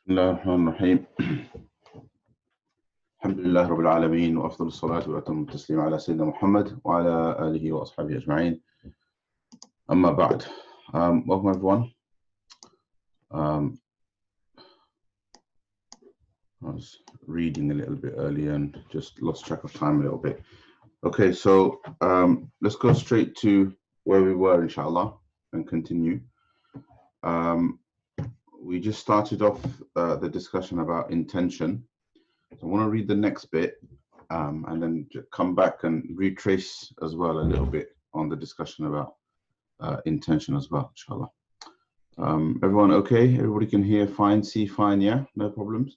بسم الله الرحمن الرحيم الحمد لله رب العالمين وأفضل الصلاة وأتم التسليم على سيدنا محمد وعلى آله وأصحابه أجمعين أما بعد. Welcome everyone. I was reading a little bit earlier and just lost track of time a little bit. Okay, so let's go straight to where we were, inshallah, and continue. We just started off the discussion about intention. So I want to read the next bit and then come back and retrace as well a little bit on the discussion about intention as well, inshallah. Everyone okay? Everybody can hear fine, see fine, yeah? No problems?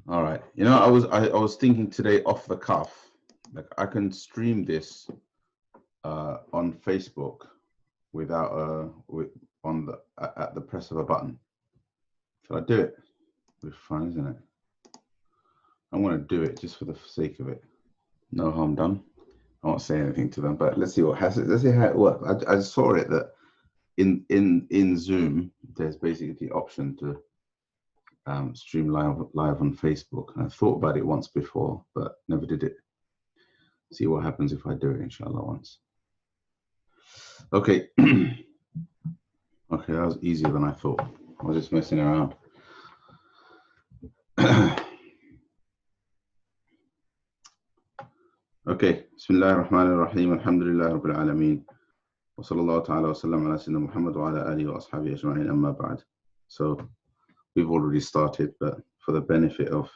All right. You know, I was thinking today off the cuff, like I can stream this on Facebook without at the press of a button. Shall I do it? It'll be fun, isn't it? I'm going to do it just for the sake of it. No harm done. I won't say anything to them, but let's see what happens. Let's see how it works. I saw it that in Zoom, there's basically the option to stream live on Facebook. And I thought about it once before, but never did it. See what happens if I do it, inshallah, once. Okay. Okay, that was easier than I thought. I was just messing around. Okay, Bismillah ar-Rahman ar-Rahim, Alhamdulillah Rabbil Alameen, wa sallallahu ta'ala wa sallam ala Sayyidina Muhammad wa ala alihi wa ashabihi ajma'in, amma ba'd. So we've already started, but for the benefit of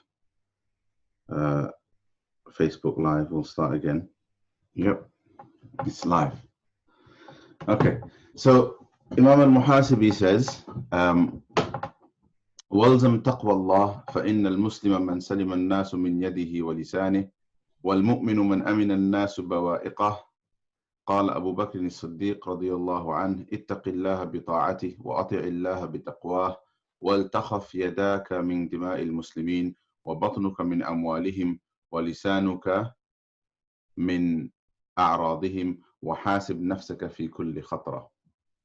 Facebook Live, we'll start again. Yep, it's live. Okay, so Imam al-Muhasibi says, وَالْزَمْ تَقْوَى اللَّهِ فَإِنَّ الْمُسْلِمَ مَنْ سَلِمَ النَّاسُ مِنْ يَدِهِ وَلِسَانِهِ والمؤمن من أمن الناس بوائقه. قال أبو بكر الصديق رضي الله عنه اتق الله بطاعته وأطع الله بتقواه ولتخف يداك من دماء المسلمين وبطنك من أموالهم ولسانك من أعراضهم وحاسب نفسك في كل خطرة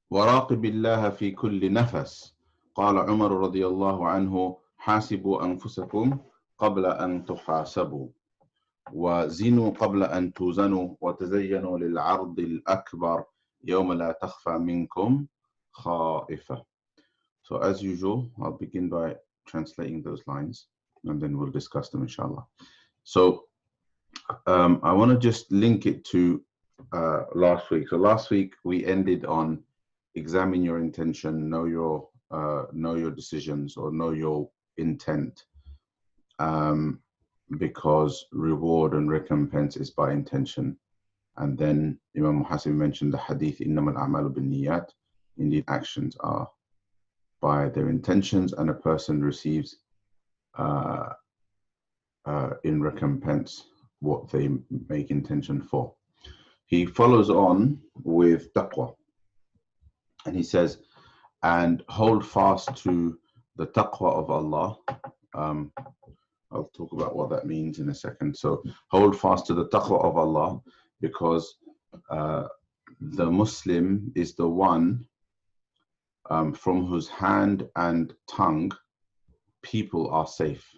وراقب الله في كل نفس. قال عمر رضي الله عنه حاسبوا أنفسكم قبل أن تحاسبوا وزنوا قبل أن توزنوا وتزينوا للعرض الأكبر يوم لا تخفى منكم خائفة. So as usual, I'll begin by translating those lines and then we'll discuss them, inshallah. So I want to just link it to last week. So last week we ended on examine your intention, know your decisions, or know your intent. Because reward and recompense is by intention. And then Imam Muhasibi mentioned the hadith, إِنَّمَا الْأَعْمَالُ بِالنِّيَّاتِ. Indeed, actions are by their intentions, and a person receives in recompense what they make intention for. He follows on with taqwa. And he says, and hold fast to the taqwa of Allah. I'll talk about what that means in a second. So hold fast to the taqwa of Allah, because the Muslim is the one from whose hand and tongue people are safe.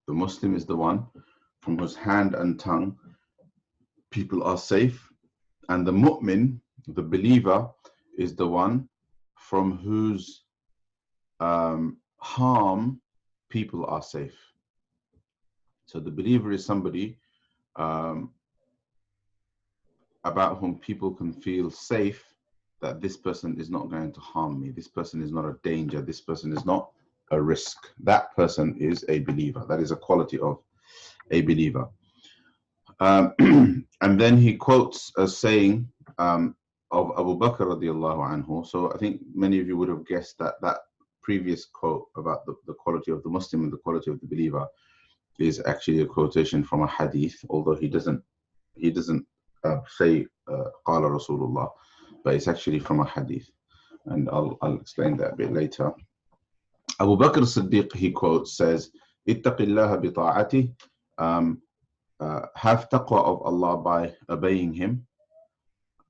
The Muslim is the one from whose hand and tongue people are safe. And the mu'min, the believer, is the one from whose harm people are safe. So the believer is somebody about whom people can feel safe, that this person is not going to harm me. This person is not a danger. This person is not a risk. That person is a believer. That is a quality of a believer. And then he quotes a saying of Abu Bakr radiallahu anhu. So I think many of you would have guessed that that previous quote about the quality of the Muslim and the quality of the believer is actually a quotation from a hadith, although he doesn't say Qala Rasulullah, but it's actually from a hadith, and I'll explain that a bit later. Abu Bakr as-Siddiq, he quotes, says, Ittaqillaha bi ta'ati, have taqwa of Allah by obeying Him.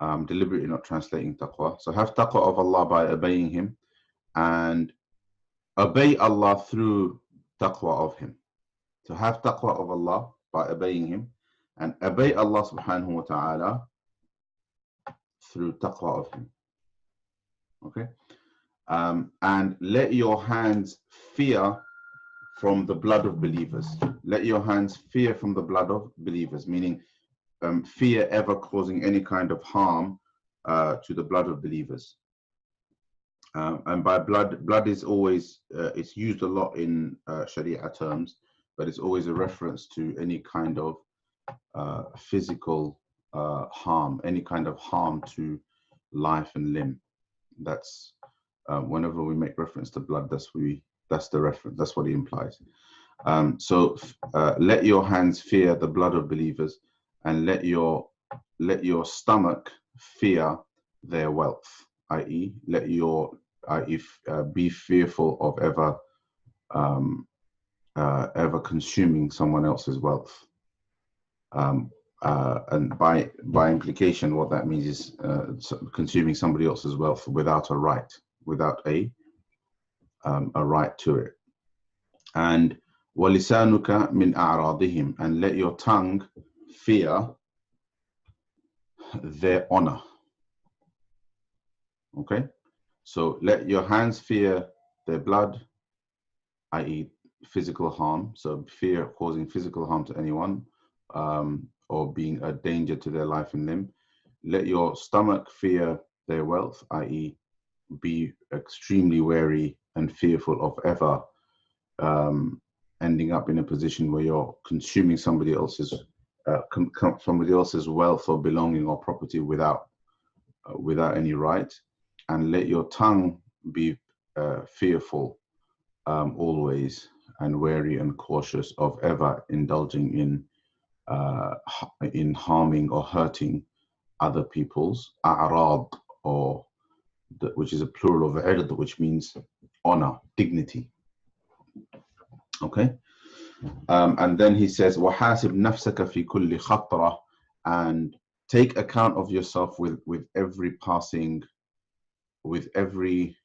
Deliberately not translating taqwa. So have taqwa of Allah by obeying Him, and obey Allah through taqwa of Him. To have taqwa of Allah by obeying Him, and obey Allah subhanahu wa ta'ala through taqwa of Him. Okay? And let your hands fear from the blood of believers. Let your hands fear from the blood of believers, meaning fear ever causing any kind of harm to the blood of believers. And by blood is always, it's used a lot in Sharia terms, but it's always a reference to any kind of physical harm, any kind of harm to life and limb. That's whenever we make reference to blood, that's the reference, that's what it implies. So let your hands fear the blood of believers, and let your stomach fear their wealth, i.e. Be fearful of ever consuming someone else's wealth. And by implication, what that means is consuming somebody else's wealth without a right, without a right to it. And وَلِسَانُكَ مِنْ أَعْرَاضِهِمْ, and let your tongue fear their honor. Okay, so let your hands fear their blood, i.e. physical harm, so fear causing physical harm to anyone, or being a danger to their life and limb. Let your stomach fear their wealth, i.e. be extremely wary and fearful of ever ending up in a position where you're consuming somebody else's wealth or belonging or property without any right. And let your tongue be fearful always, and wary and cautious of ever indulging in harming or hurting other people's a'rad, or which is a plural of ird, which means honor, dignity. Okay, and then he says, وَحَاسِبْ نَفْسَكَ فِي كُلِّ خَطْرَةٍ, and take account of yourself with every passing, with every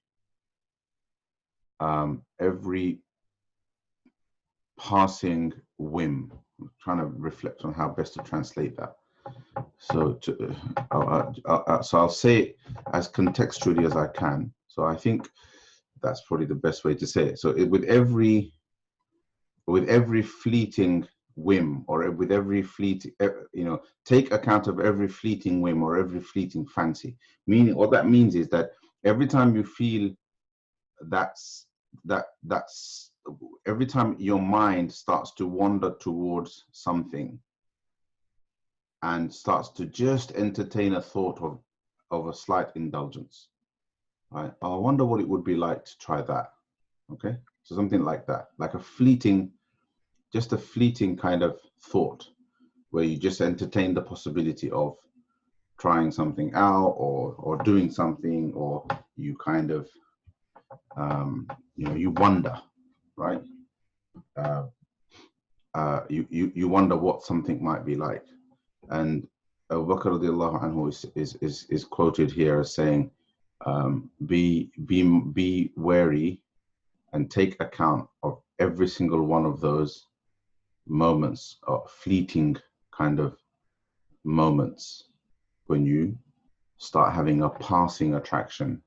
passing whim. I'm trying to reflect on how best to translate that. So I'll say it as contextually as I can. So I think that's probably the best way to say it. So with every fleeting whim, or with every fleeting, take account of every fleeting whim or every fleeting fancy. Meaning, what that means is that every time you feel that's every time your mind starts to wander towards something and starts to just entertain a thought of a slight indulgence, right? I wonder what it would be like to try that. Okay, so something like that, like a fleeting kind of thought where you just entertain the possibility of trying something out or doing something, or you kind of you wonder, right? You wonder what something might be like. And Abu Bakr radiallahu anhu is quoted here as saying, be wary and take account of every single one of those moments, or fleeting kind of moments, when you start having a passing attraction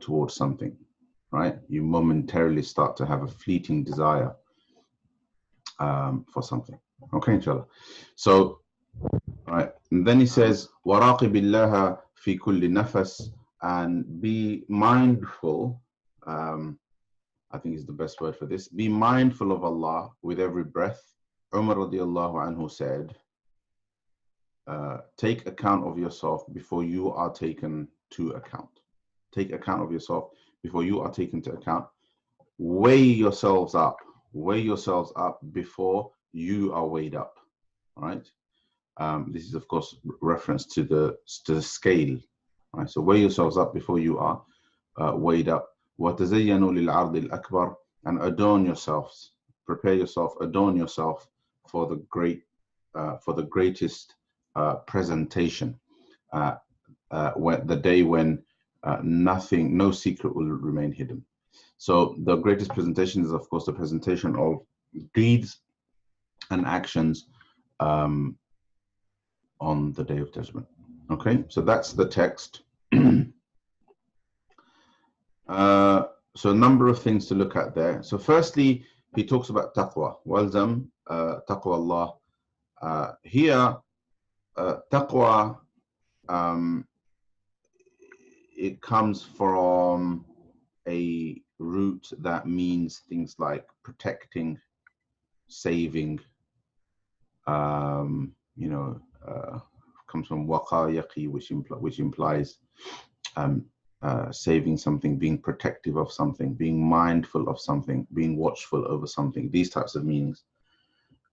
towards something, right? You momentarily start to have a fleeting desire for something. Okay, inshallah. So, right, and then he says, وَرَاقِبِ اللَّهَ فِي كُلِّ نَفَسٍ, and be mindful, I think is the best word for this, be mindful of Allah with every breath. Umar radiallahu anhu said, take account of yourself before you are taken to account. Take account of yourself before you are taken to account. Weigh yourselves up before you are weighed up. All right. This is of course reference to the scale. Right. So weigh yourselves up before you are weighed up. وَتَزَيَّنُوا لِلْعَرْضِ الْأَكْبَرِ, and adorn yourselves, prepare yourself, adorn yourself for the greatest presentation, when the day when no secret will remain hidden. So the greatest presentation is, of course, the presentation of deeds and actions on the Day of Judgment. Okay, so that's the text. So a number of things to look at there. So firstly, he talks about taqwa. Walzam taqwa Allah. Here, taqwa, it comes from a root that means things like protecting, saving, you know, comes from waqa yaqi, which implies saving something, being protective of something, being mindful of something, being watchful over something, these types of meanings.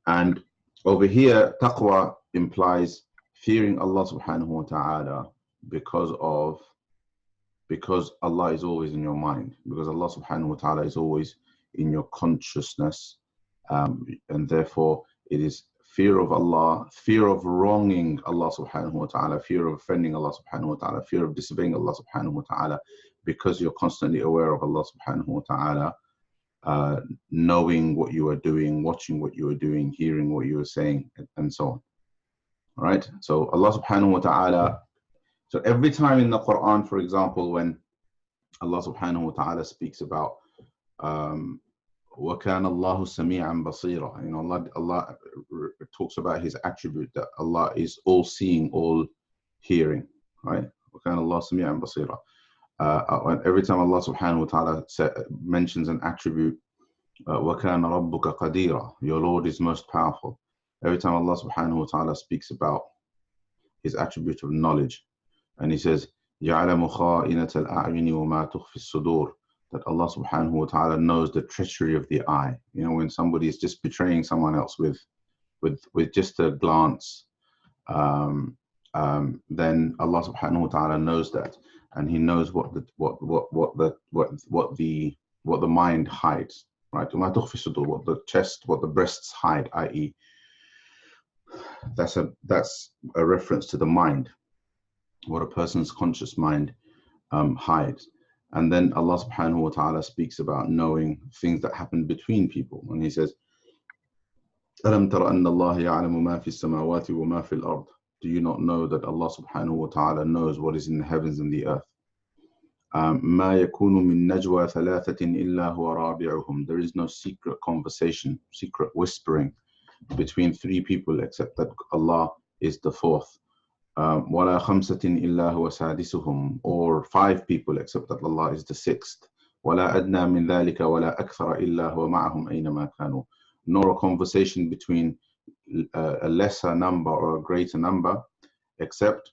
And over here, taqwa implies fearing Allah subhanahu wa ta'ala because Allah is always in your mind, because Allah subhanahu wa ta'ala is always in your consciousness, and therefore it is fear of Allah, fear of wronging Allah subhanahu wa ta'ala, fear of offending Allah subhanahu wa ta'ala, fear of disobeying Allah subhanahu wa ta'ala, because you're constantly aware of Allah subhanahu wa ta'ala, knowing what you are doing, watching what you are doing, hearing what you are saying, and so on. All right, so Allah subhanahu wa ta'ala, so every time in the Quran, for example, when Allah subhanahu wa ta'ala speaks about وَكَانَ اللَّهُ سَمِيعًا بَصِيرًا, you know, Allah talks about his attribute that Allah is all seeing, all hearing, right? وَكَانَ اللَّهُ سَمِيعًا بَصِيرًا. Every time Allah subhanahu wa ta'ala mentions an attribute, وَكَانَ رَبُّكَ قَدِيرًا, your Lord is most powerful. Every time Allah subhanahu wa ta'ala speaks about his attribute of knowledge, and he says, يَعْلَمُ خَائِنَةَ الْأَعْيُنِ وَمَا تُخْفِي الصُّدُورِ, that Allah subhanahu wa ta'ala knows the treachery of the eye. You know, when somebody is just betraying someone else with just a glance, then Allah subhanahu wa ta'ala knows that, and he knows what the mind hides, right? وَمَا تُخْفِي الصُّدُورِ, what the chest, what the breasts hide, i.e., that's a reference to the mind, what a person's conscious mind hides. And then Allah subhanahu wa ta'ala speaks about knowing things that happen between people. And he says, أَلَمْ تَرَ أَنَّ اللَّهَ يَعْلَمُ مَا فِي السَّمَاوَاتِ وَمَا فِي الْأَرْضِ, do you not know that Allah subhanahu wa ta'ala knows what is in the heavens and the earth? مَا يَكُونُ مِن نَجْوَى ثَلَاثَةٍ إِلَّا هُوَ رَابِعُهُم, there is no secret conversation, secret whispering between three people except that Allah is the fourth. وَلَا خَمْسَةٍ إِلَّا هُوَ سَادِسُهُمْ, or five people except that Allah is the sixth. وَلَا أَدْنَى مِنْ ذَلِكَ وَلَا أَكْثَرَ إِلَّا هُوَ مَعَهُمْ أَيْنَمَا كَانُوا, nor a conversation between a lesser number or a greater number, except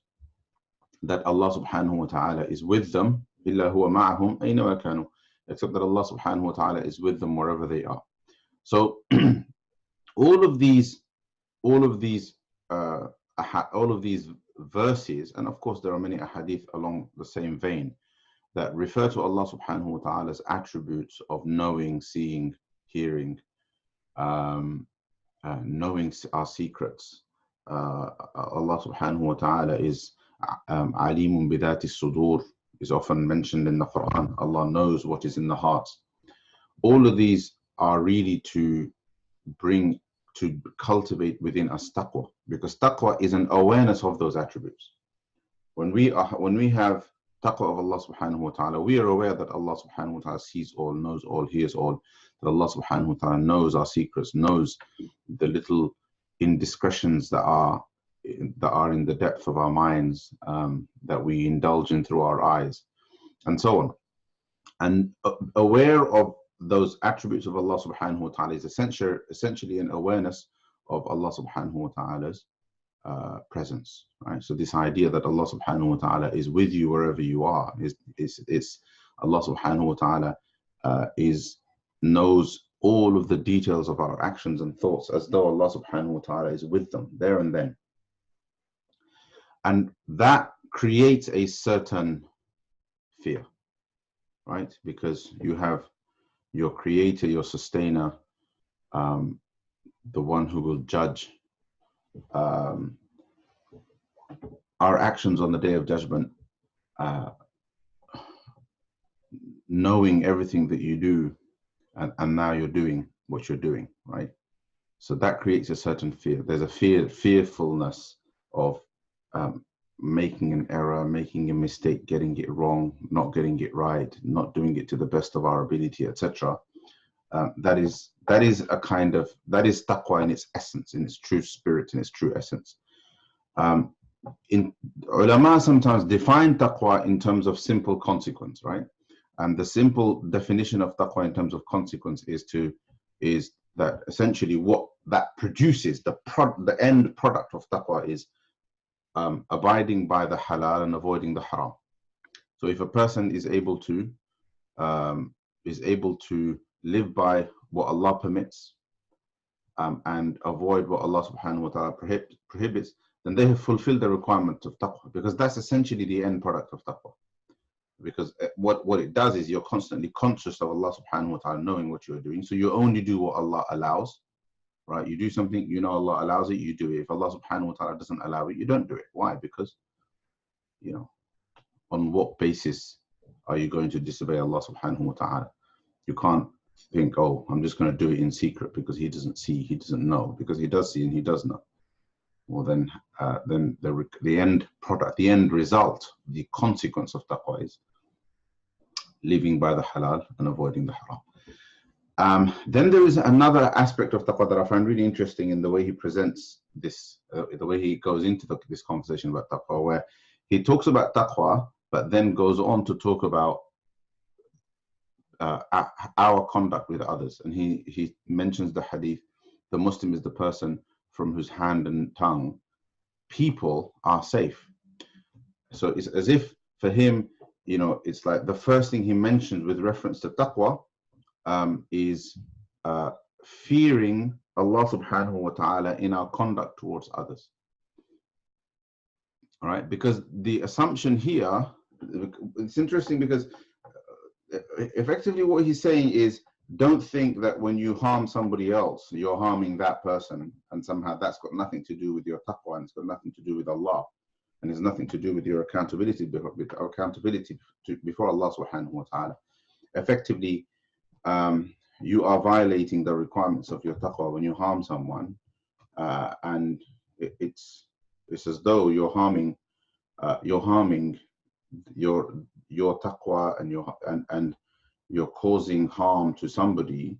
that Allah subhanahu wa ta'ala is with them. إِلَّا هُوَ مَعَهُمْ أَيْنَمَا كَانُوا, except that Allah subhanahu wa ta'ala is with them wherever they are. So all of these verses, and of course there are many ahadith along the same vein that refer to Allah subhanahu wa ta'ala's attributes of knowing, seeing, hearing, knowing our secrets. Allah subhanahu wa ta'ala is alimun bidati sudur, is often mentioned in the Quran. Allah knows what is in the hearts. All of these are really to cultivate within us taqwa, because taqwa is an awareness of those attributes. When we have taqwa of Allah subhanahu wa ta'ala, we are aware that Allah subhanahu wa ta'ala sees all, knows all, hears all, that Allah subhanahu wa ta'ala knows our secrets, knows the little indiscretions that are in the depth of our minds, that we indulge in through our eyes, and so on. And aware of those attributes of Allah subhanahu wa ta'ala is essentially an awareness of Allah subhanahu wa ta'ala's presence, right? So this idea that Allah subhanahu wa ta'ala is with you wherever you are, is Allah subhanahu wa ta'ala knows all of the details of our actions and thoughts, as though Allah subhanahu wa ta'ala is with them there and then. And that creates a certain fear, right? Because you have your creator, your sustainer, the one who will judge our actions on the Day of Judgment. knowing everything that you do, and now you're doing what you're doing, right? So that creates a certain fear. There's a fearfulness of making an error, making a mistake, getting it wrong, not getting it right, not doing it to the best of our ability, etc. That is a kind of, that is taqwa in its essence, in its true spirit, in its true essence. In ulama sometimes define taqwa in terms of simple consequence, right? And the simple definition of taqwa in terms of consequence is that essentially what that produces, the end product of taqwa is abiding by the halal and avoiding the haram. So if a person is able to live by what Allah permits and avoid what Allah subhanahu wa ta'ala prohibits, then they have fulfilled the requirement of taqwa, because that's essentially the end product of taqwa. Because what it does is you're constantly conscious of Allah subhanahu wa ta'ala knowing what you're doing. So you only do what Allah allows, right? You do something, you know Allah allows it, you do it. If Allah subhanahu wa ta'ala doesn't allow it, you don't do it. Why? Because, you know, on what basis are you going to disobey Allah subhanahu wa ta'ala? You can't think, oh, I'm just going to do it in secret because he doesn't see, he doesn't know, because he does see and he does know. Well, then the end product, the end result, the consequence of taqwa is living by the halal and avoiding the haram. Then there is another aspect of taqwa that I find really interesting in the way he presents this, the way he goes into this conversation about taqwa, where he talks about taqwa, but then goes on to talk about our conduct with others. And he mentions the hadith, the Muslim is the person from whose hand and tongue people are safe. So it's as if for him, you know, it's like the first thing he mentions with reference to taqwa is fearing Allah subhanahu wa ta'ala in our conduct towards others. All right, because the assumption here, it's interesting because effectively what he's saying is, don't think that when you harm somebody else, you're harming that person, and somehow that's got nothing to do with your taqwa, and it's got nothing to do with Allah, and it's nothing to do with your accountability before Allah subhanahu wa ta'ala. Effectively, you are violating the requirements of your taqwa when you harm someone, and it's as though you're harming your taqwa, and you're causing harm to somebody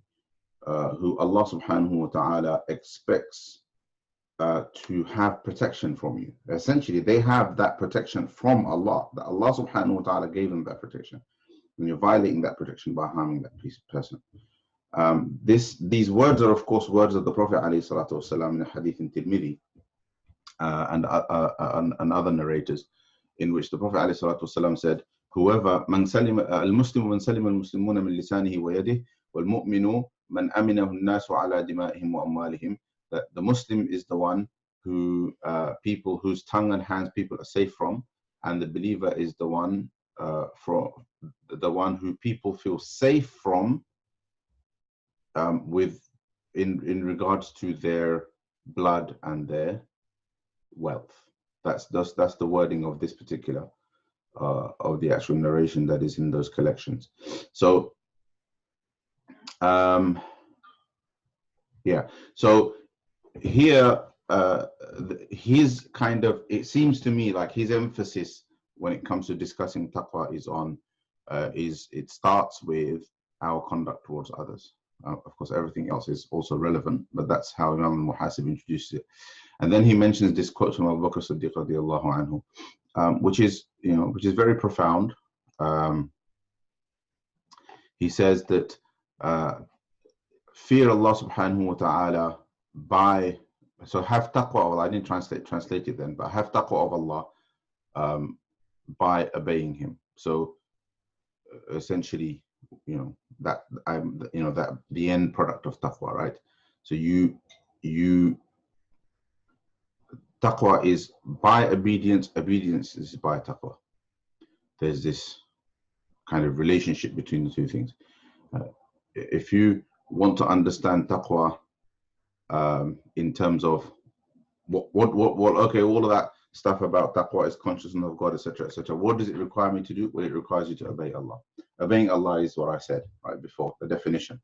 who Allah subhanahu wa ta'ala expects to have protection from you. Essentially, they have that protection from Allah, that Allah subhanahu wa ta'ala gave them that protection. And you're violating that protection by harming that person. These words are, of course, words of the Prophet alayhi salatu wasalam in a hadith in Tirmidhi and other narrators, in which the Prophet alayhi salatu wasalam said, whoever المسلم من سلم المسلمون من لسانه ويده والمؤمن من أمنه الناس على دمائهم وأموالهم, that the Muslim is the one who people whose tongue and hands people are safe from, and the believer is the one who people feel safe from in regards to their blood and their wealth. That's the wording of this particular of the actual narration that is in those collections. So yeah, so here his kind of, it seems to me like his emphasis when it comes to discussing taqwa is on it starts with our conduct towards others. Of course, everything else is also relevant, but that's how Imam Muhasibi introduced it. And then he mentions this quote from Abu Bakr Siddiq radiallahu anhu, which is very profound. He says that fear Allah subhanahu wa ta'ala by, so have taqwa of Allah, I didn't translate it then, but have taqwa of Allah by obeying him. So essentially, that the end product of taqwa, right? So taqwa is by obedience is by taqwa. There's this kind of relationship between the two things. If you want to understand taqwa in terms of what okay, all of that stuff about taqwa is consciousness of God, etc., etc. What does it require me to do? Well, it requires you to obey Allah. Obeying Allah is what I said right before, the definition.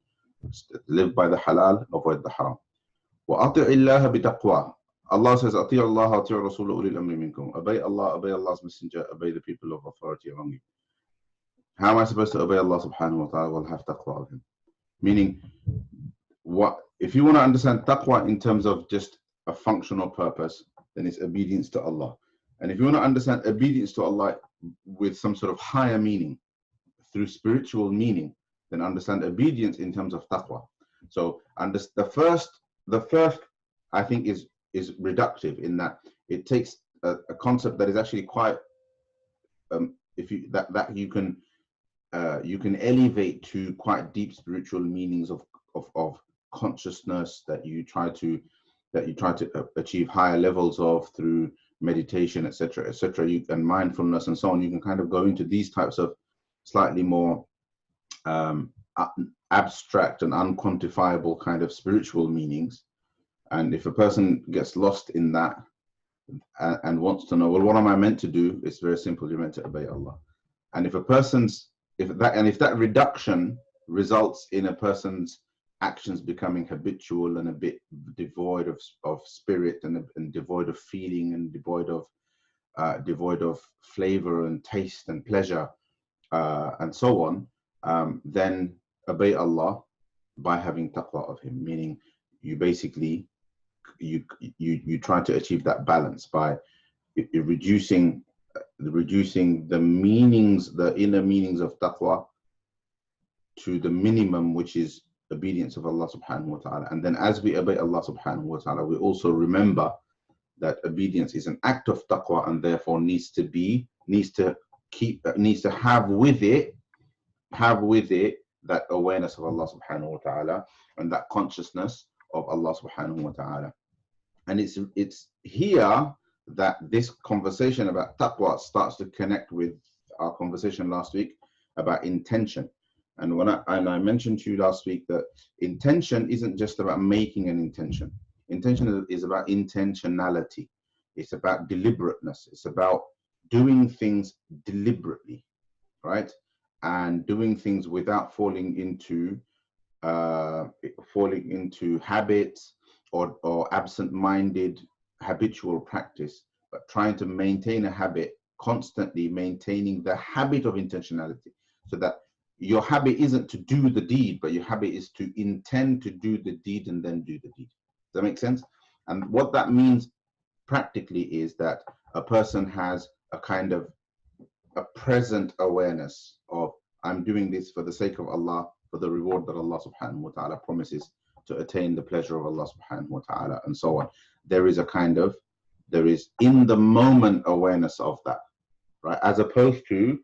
Live by the halal, avoid the haram. وَأَطِعِ اللَّهَ بِتَقْوَى. Allah says, أَطِيعُ اللَّهَ وَأَطِيعُ الرَّسُولَ أُولِي الْأَمْرِ مِنْكُمْ. Obey Allah, obey Allah's messenger, obey the people of authority among you. How am I supposed to obey Allah subhanahu wa ta'ala? Well, have taqwa of him. Meaning, what if you want to understand taqwa in terms of just a functional purpose, then it's obedience to Allah. And if you want to understand obedience to Allah with some sort of higher meaning, through spiritual meaning, then understand obedience in terms of taqwa. So the first I think is reductive in that it takes a concept that is actually quite that you can elevate to quite deep spiritual meanings of consciousness that you try to achieve higher levels of through meditation, etc., etc., and mindfulness and so on. You can kind of go into these types of slightly more abstract and unquantifiable kind of spiritual meanings. And if a person gets lost in that and wants to know, well, what am I meant to do? It's very simple. You're meant to obey Allah. And if that reduction results in a person's actions becoming habitual and a bit devoid of spirit and devoid of feeling and devoid of flavor and taste and pleasure and so on, then obey Allah by having taqwa of him, meaning you basically you try to achieve that balance by reducing the meanings, the inner meanings of taqwa to the minimum, which is obedience of Allah subhanahu wa ta'ala. And then as we obey Allah subhanahu wa ta'ala, we also remember that obedience is an act of taqwa and therefore needs to have with it that awareness of Allah subhanahu wa ta'ala and that consciousness of Allah subhanahu wa ta'ala. And it's here that this conversation about taqwa starts to connect with our conversation last week about intention. And I mentioned to you last week that intention isn't just about making an intention. Intention is about intentionality. It's about deliberateness. It's about doing things deliberately, right? And doing things without falling into habits or absent-minded habitual practice, but trying to maintain a habit, constantly maintaining the habit of intentionality, so that your habit isn't to do the deed, but your habit is to intend to do the deed and then do the deed. Does that make sense? And what that means practically is that a person has a kind of a present awareness of, I'm doing this for the sake of Allah, for the reward that Allah subhanahu wa ta'ala promises, to attain the pleasure of Allah subhanahu wa ta'ala, and so on. There is in the moment awareness of that, right? As opposed to,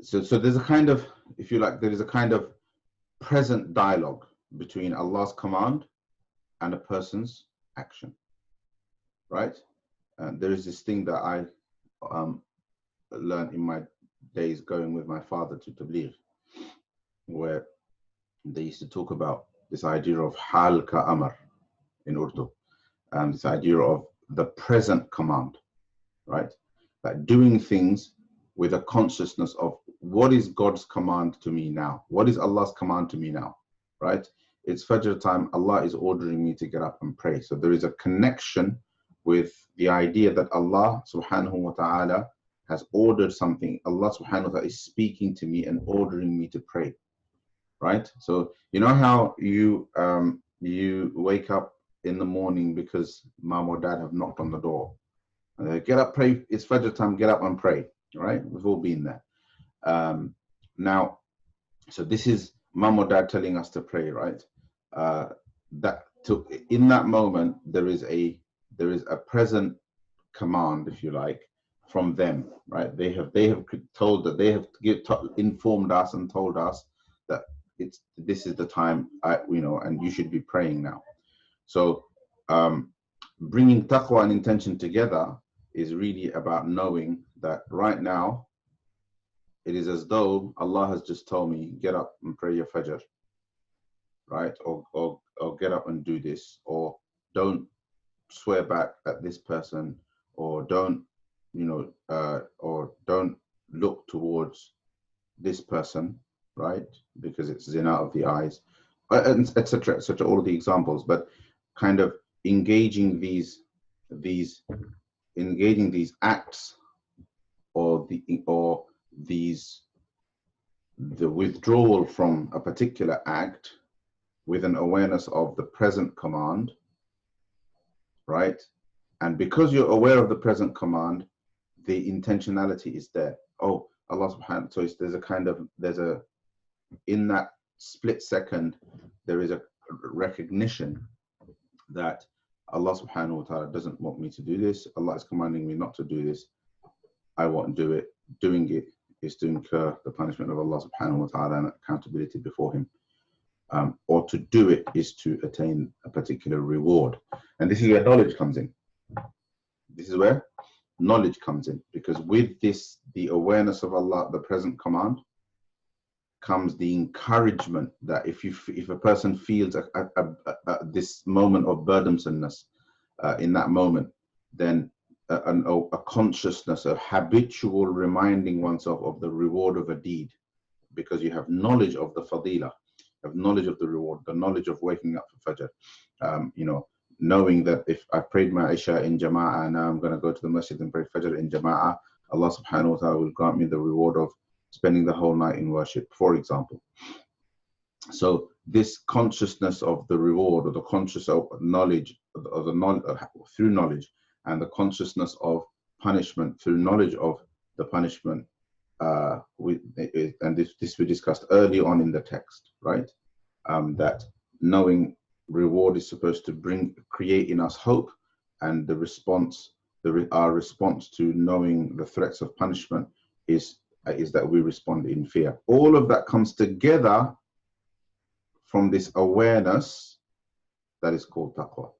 so there's a kind of, if you like, there is a kind of present dialogue between Allah's command and a person's action, right? There is this thing that I learned in my days going with my father to Tabligh, where they used to talk about this idea of hal ka amar in Urdu, and this idea of the present command, right? That doing things with a consciousness of what is God's command to me now? What is Allah's command to me now, right? It's Fajr time, Allah is ordering me to get up and pray. So there is a connection with the idea that Allah subhanahu wa ta'ala has ordered something. Allah subhanahu wa ta'ala is speaking to me and ordering me to pray, right? So you know how you wake up in the morning because mom or dad have knocked on the door. And they get up, pray, it's Fajr time, get up and pray, right? We've all been there. Now, so this is mom or dad telling us to pray, right? In that moment, there is a present command, if you like, from them, right? They have informed us and told us that this is the time, and you should be praying now. So bringing taqwa and intention together is really about knowing that right now it is as though Allah has just told me, get up and pray your Fajr, right? Or get up and do this, or don't swear back at this person, or don't, or don't look towards this person, right? Because it's zina of the eyes, etc., etc. All of the examples, but kind of engaging these acts, or the withdrawal from a particular act with an awareness of the present command, right? And because you're aware of the present command, the intentionality is there. Oh, Allah subhanahu wa ta'ala, in that split second, there is a recognition that Allah subhanahu wa ta'ala doesn't want me to do this. Allah is commanding me not to do this. I won't do it. Doing it is to incur the punishment of Allah subhanahu wa ta'ala and accountability before him. Or to do it is to attain a particular reward. And this is where knowledge comes in. This is where knowledge comes in, because with this, the awareness of Allah, the present command, comes the encouragement that if a person feels this moment of burdensomeness in that moment, then a consciousness, a habitual reminding oneself of the reward of a deed, because you have knowledge of the fadila, have knowledge of the reward, the knowledge of waking up for Fajr, knowing that if I prayed my Isha in Jama'ah, and now I'm going to go to the masjid and pray Fajr in Jama'ah, Allah subhanahu wa ta'ala will grant me the reward of spending the whole night in worship, for example. So this consciousness of the reward, or the conscious of knowledge, through knowledge, and the consciousness of punishment through knowledge of the punishment, and this we discussed early on in the text, right? That knowing reward is supposed to create in us hope, and the response, our response to knowing the threats of punishment is that we respond in fear. All of that comes together from this awareness that is called taqwa.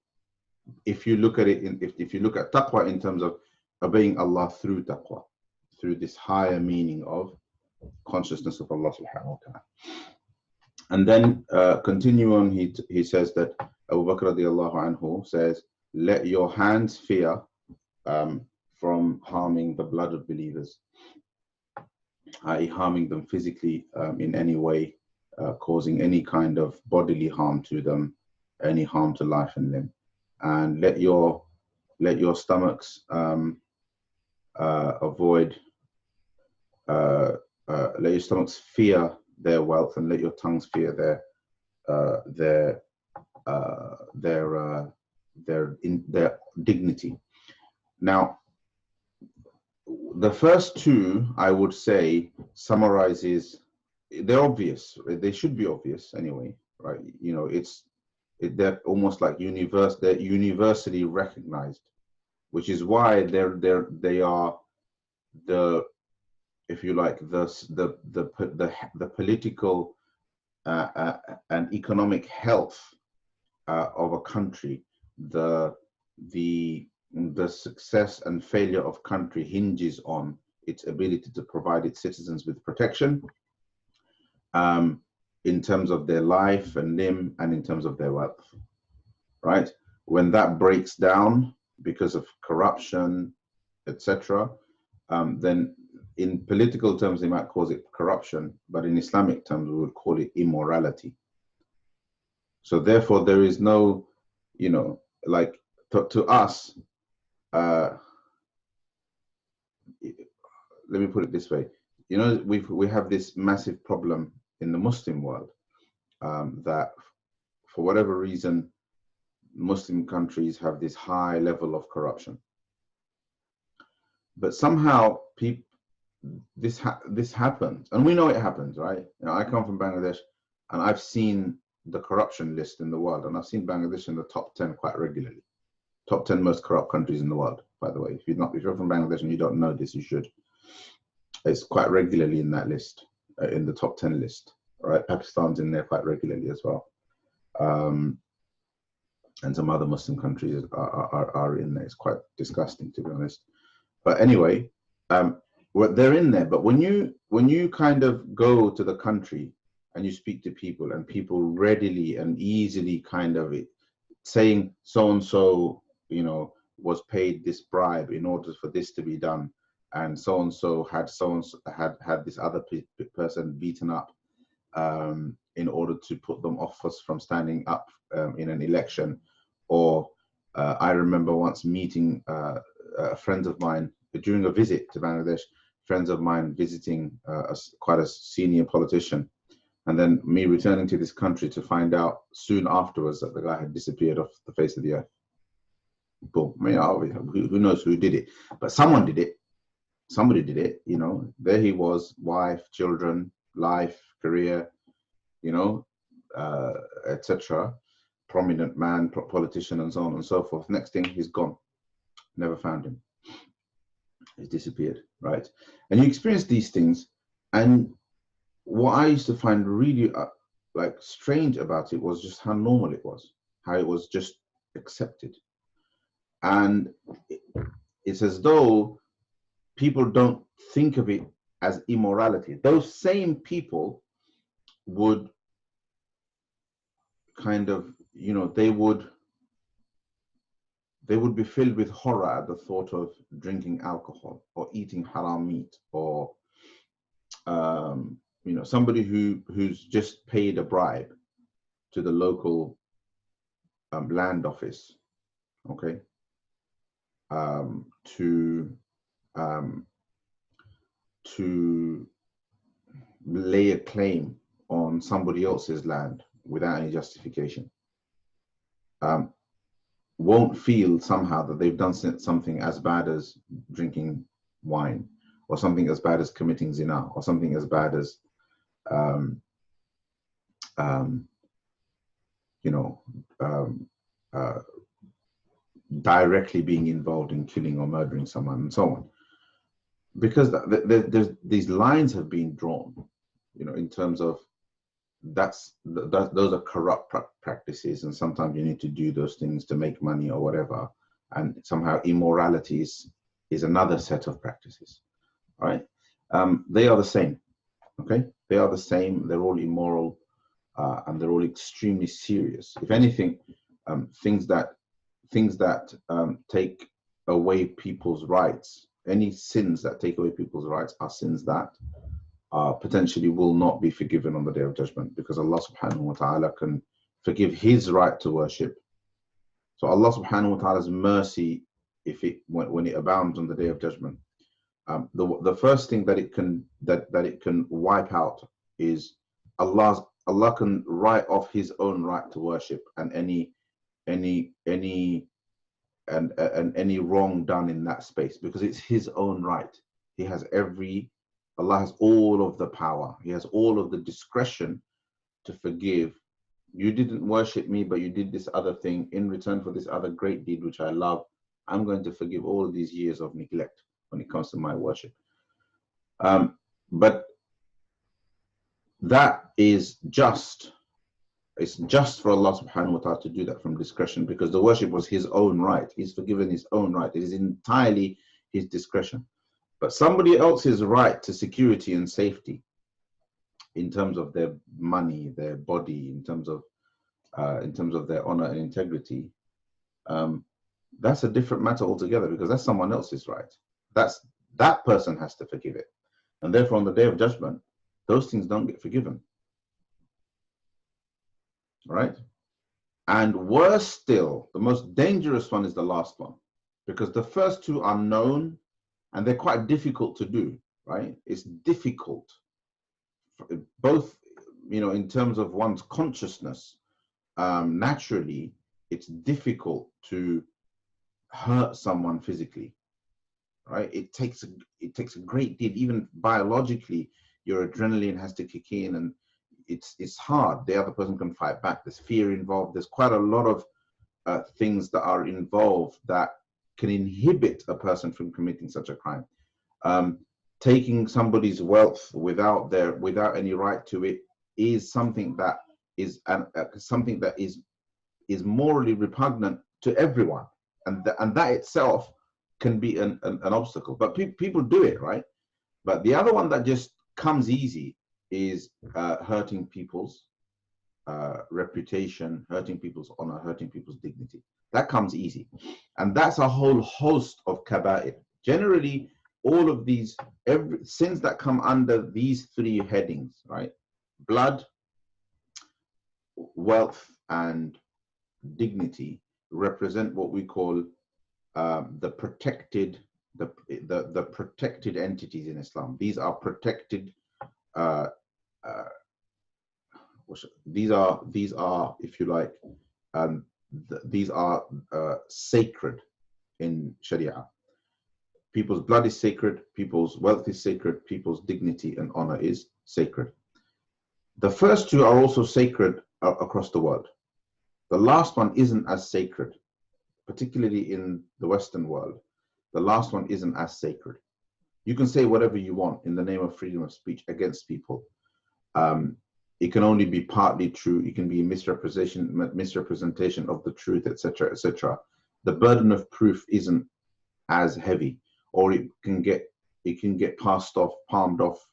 If you look at it, if you look at taqwa in terms of obeying Allah through taqwa, through this higher meaning of consciousness of Allah subhanahu wa ta'ala. And then continue on, he says that Abu Bakr radiallahu anhu says, let your hands fear from harming the blood of believers, i.e. harming them physically in any way, causing any kind of bodily harm to them, any harm to life and limb. And let your stomachs avoid, let your stomachs fear their wealth, and let your tongues fear their dignity. Now, the first two, I would say, summarizes. They're obvious. They should be obvious anyway, right? They're almost like they're universally recognized, which is why they are the, if you like, the political and economic health of a country. The success and failure of country hinges on its ability to provide its citizens with protection, in terms of their life and limb, and in terms of their wealth, right? When that breaks down because of corruption, etc., then in political terms they might call it corruption, but in Islamic terms we would call it immorality. So therefore there is no, like to us, let me put it this way, we have this massive problem in the Muslim world, that for whatever reason, Muslim countries have this high level of corruption. But somehow this happens, and we know it happens, right? I come from Bangladesh, and I've seen the corruption list in the world, and I've seen Bangladesh in the top 10 quite regularly. Top 10 most corrupt countries in the world, by the way. If you're from Bangladesh and you don't know this, you should. It's quite regularly in that list, in the top 10 list, right? Pakistan's in there quite regularly as well. And some other Muslim countries are in there. It's quite disgusting, to be honest. But anyway, they're in there. But when you kind of go to the country and you speak to people, and people readily and easily kind of saying so-and-so, was paid this bribe in order for this to be done, and so had had this other person beaten up in order to put them off us from standing up in an election. Or I remember once meeting friends of mine during a visit to Bangladesh, friends of mine visiting quite a senior politician, and then me returning to this country to find out soon afterwards that the guy had disappeared off the face of the earth. Boom. I mean, who knows who did it? But someone did it. Somebody did it, you know. There he was, wife, children, life, career, you know, etc. Prominent man, politician, and so on and so forth. Next thing, he's gone. Never found him. He's disappeared, right? And you experience these things, and what I used to find really like strange about it was just how normal it was, how it was just accepted. And it's as though people don't think of it as immorality. Those same people would kind of, you know, they would be filled with horror at the thought of drinking alcohol or eating haram meat, or you know, somebody who's just paid a bribe to the local land office, okay, to lay a claim on somebody else's land without any justification, won't feel somehow that they've done something as bad as drinking wine, or something as bad as committing zina, or something as bad as you know, directly being involved in killing or murdering someone, and so on. Because there's these lines have been drawn, you know, in terms of those are corrupt practices, and sometimes you need to do those things to make money or whatever, and somehow immorality is another set of practices, right? They are the same, okay? They are the same. They're all immoral, and they're all extremely serious. If anything, things that take away people's rights, any sins that take away people's rights are sins that potentially will not be forgiven on the day of judgment, because Allah subhanahu wa ta'ala can forgive his right to worship. So Allah subhanahu wa ta'ala's mercy, when it abounds on the day of judgment, the first thing that it can wipe out is Allah can write off his own right to worship, and any wrong done in that space, because it's his own right. Allah has all of the power. He has all of the discretion to forgive. You didn't worship me, but you did this other thing. In return for this other great deed, which I love, I'm going to forgive all of these years of neglect when it comes to my worship. But that is just. It's just for Allah subhanahu wa ta'ala to do that from discretion, because the worship was his own right. He's forgiven his own right. It is entirely his discretion. But somebody else's right to security and safety, in terms of their money, their body, in terms of their honor and integrity, that's a different matter altogether, because that's someone else's right. That person has to forgive it. And therefore, on the day of judgment, those things don't get forgiven. Right? And worse still, the most dangerous one is the last one, because the first two are known and they're quite difficult to do, right? It's difficult, both, you know, in terms of one's consciousness. Naturally, it's difficult to hurt someone physically, right? It takes a great deal, even biologically. Your adrenaline has to kick in, and it's hard. The other person can fight back. There's fear involved. There's quite a lot of things that are involved that can inhibit a person from committing such a crime. Taking somebody's wealth without any right to it is something that is morally repugnant to everyone, and that itself can be an obstacle. But people do it, right? But the other one that just comes easy is hurting people's reputation, hurting people's honor, hurting people's dignity. That comes easy. And that's a whole host of kaba'ir. Generally, all of these, sins that come under these three headings, right? Blood, wealth, and dignity represent what we call the protected entities in Islam. These are protected. Uh, uh, these are, if you like, these are sacred in Sharia. People's blood is sacred, people's wealth is sacred, people's dignity and honor is sacred. The first two are also sacred across the world. The last one isn't as sacred, particularly in the Western world. The last one isn't as sacred. You can say whatever you want in the name of freedom of speech against people. It can only be partly true. It can be a misrepresentation of the truth, etc., etc. The burden of proof isn't as heavy, or it can get palmed off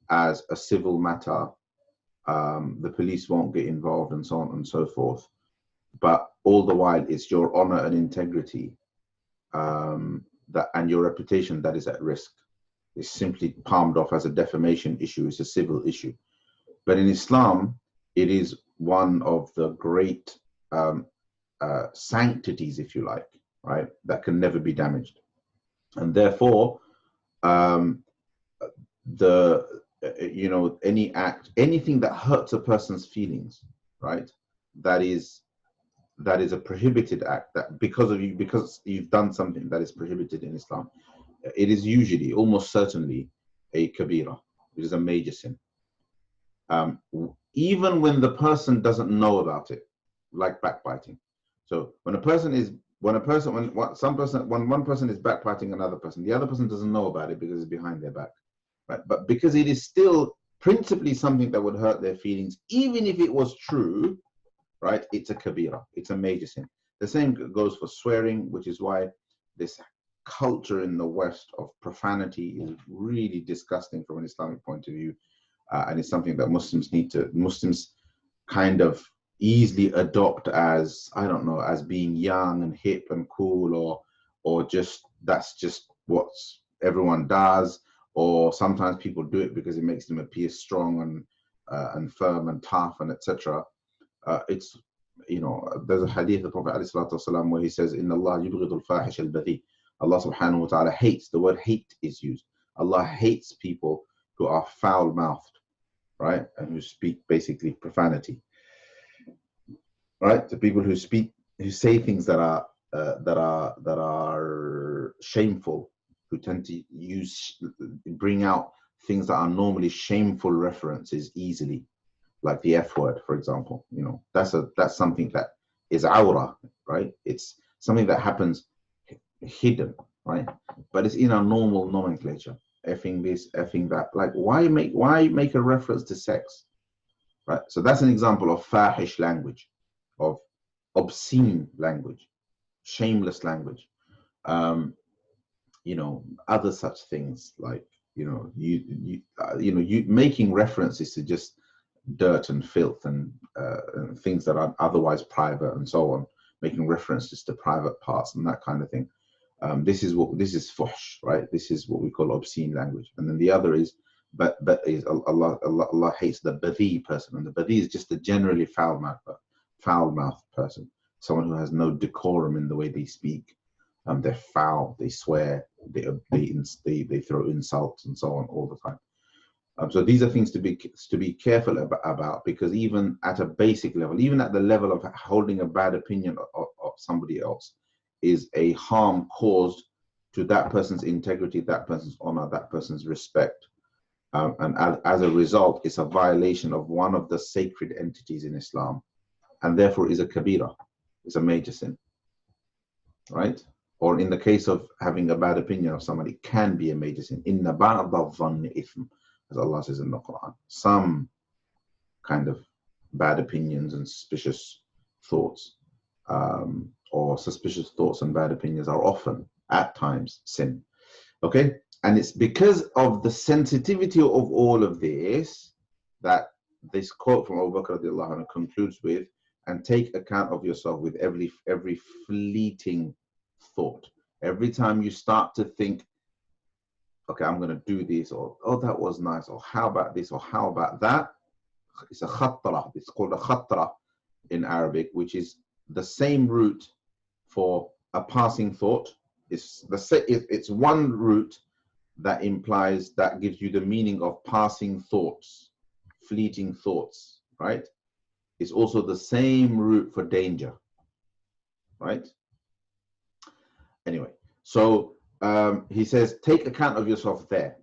as a civil matter. The police won't get involved, and so on and so forth. But all the while, it's your honor and integrity that, and your reputation, that is at risk. It's simply palmed off as a defamation issue. It's a civil issue. But in Islam, it is one of the great sanctities, if you like, right, that can never be damaged. And therefore, anything that hurts a person's feelings, right, that is a prohibited act, that because you've done something that is prohibited in Islam, it is usually, almost certainly, a kabira. It is a major sin. Even when the person doesn't know about it, like backbiting. So when one person is backbiting another person, the other person doesn't know about it because it's behind their back, right? But because it is still principally something that would hurt their feelings, even if it was true, right? It's a kabira. It's a major sin. The same goes for swearing, which is why this culture in the West of profanity is really disgusting from an Islamic point of view. And it's something that Muslims kind of easily adopt as, I don't know, as being young and hip and cool, or just, that's just what everyone does, or sometimes people do it because it makes them appear strong and firm and tough and etc. It's, there's a hadith of the Prophet ﷺ where he says, "Inna Allah yubghidul fahish al-badhi." Allah subhanahu wa ta'ala hates, the word hate is used. Allah hates people who are foul-mouthed, right, and who speak basically profanity, right? The people who say things that are shameful, who tend to bring out things that are normally shameful references easily, like the F word, for example. That's something that is awra, right? It's something that happens hidden, right? But it's in our normal nomenclature. Effing this, effing that. Like, why make a reference to sex, right? So that's an example of fahish language, of obscene language, shameless language. Other such things like, you making references to just dirt and filth and things that are otherwise private and so on, making references to private parts and that kind of thing. This is fuhsh, right? This is what we call obscene language. And then the other is, but is Allah hates the badhi person, and the badhi is just a generally foul-mouthed person, someone who has no decorum in the way they speak. They're foul, they swear, they throw insults and so on all the time. So these are things to be careful about, because even at a basic level, even at the level of holding a bad opinion of somebody else, is a harm caused to that person's integrity, that person's honor, that person's respect. And as a result, it's a violation of one of the sacred entities in Islam, and therefore is a kabira. It's a major sin, right? Or in the case of having a bad opinion of somebody, it can be a major sin. Inna ba'da dhanni ithm, as Allah says in the Quran. Some kind of bad opinions and suspicious thoughts, or suspicious thoughts and bad opinions are often, at times, sin. Okay? And it's because of the sensitivity of all of this that this quote from Abu Bakr radiallahu anhu concludes with, and take account of yourself with every fleeting thought. Every time you start to think, okay, I'm going to do this, or oh, that was nice, or how about this, or how about that. It's a khatra. It's called a khatra in Arabic, which is the same root for a passing thought. It's one root that implies, that gives you the meaning of passing thoughts, fleeting thoughts, right? It's also the same root for danger, right? Anyway, so he says, take account of yourself there.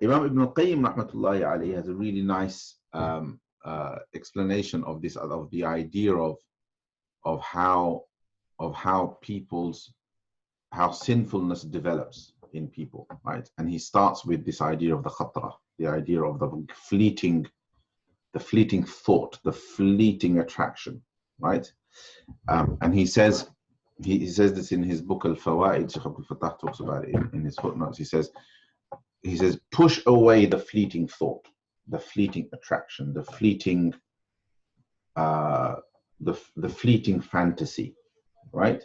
Imam Ibn al-Qayyim rahmatullahi alayhi has a really nice explanation of this, of the idea of how sinfulness develops in people, right? And he starts with this idea of the khatra, the idea of the fleeting thought, the fleeting attraction, right? And he says this in his book Al-Fawaid. Shaykh Abdul Fattah talks about it in his footnotes. He says, push away the fleeting thought, the fleeting attraction, the fleeting the fleeting fantasy, right?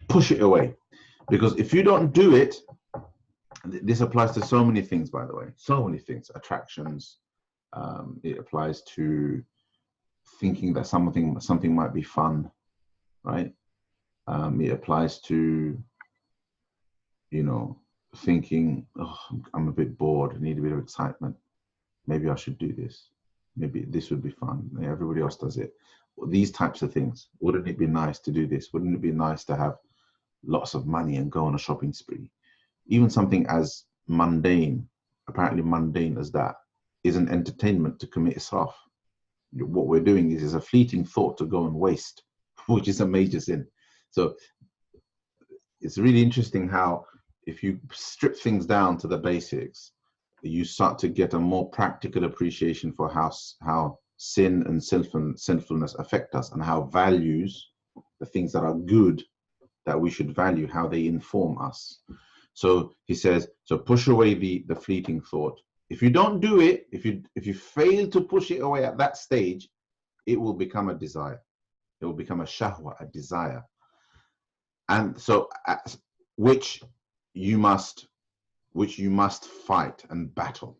Push it away. Because if you don't do it, this applies to so many things, by the way, so many things, attractions. It applies to thinking that something might be fun, right? It applies to, thinking, oh, I'm a bit bored, I need a bit of excitement. Maybe I should do this. Maybe this would be fun. Everybody else does it. These types of things. Wouldn't it be nice to do this? Wouldn't it be nice to have lots of money and go on a shopping spree? Even something as mundane, apparently mundane as that, is an entertainment to commit israf. What we're doing is a fleeting thought to go and waste, which is a major sin. So it's really interesting how, if you strip things down to the basics, you start to get a more practical appreciation for how sin and sinfulness affect us, and how values, the things that are good, that we should value, how they inform us. So he says, so push away the fleeting thought. If you don't do it, if you fail to push it away at that stage, it will become a desire. It will become a shahwa, a desire. And so, which you must fight and battle.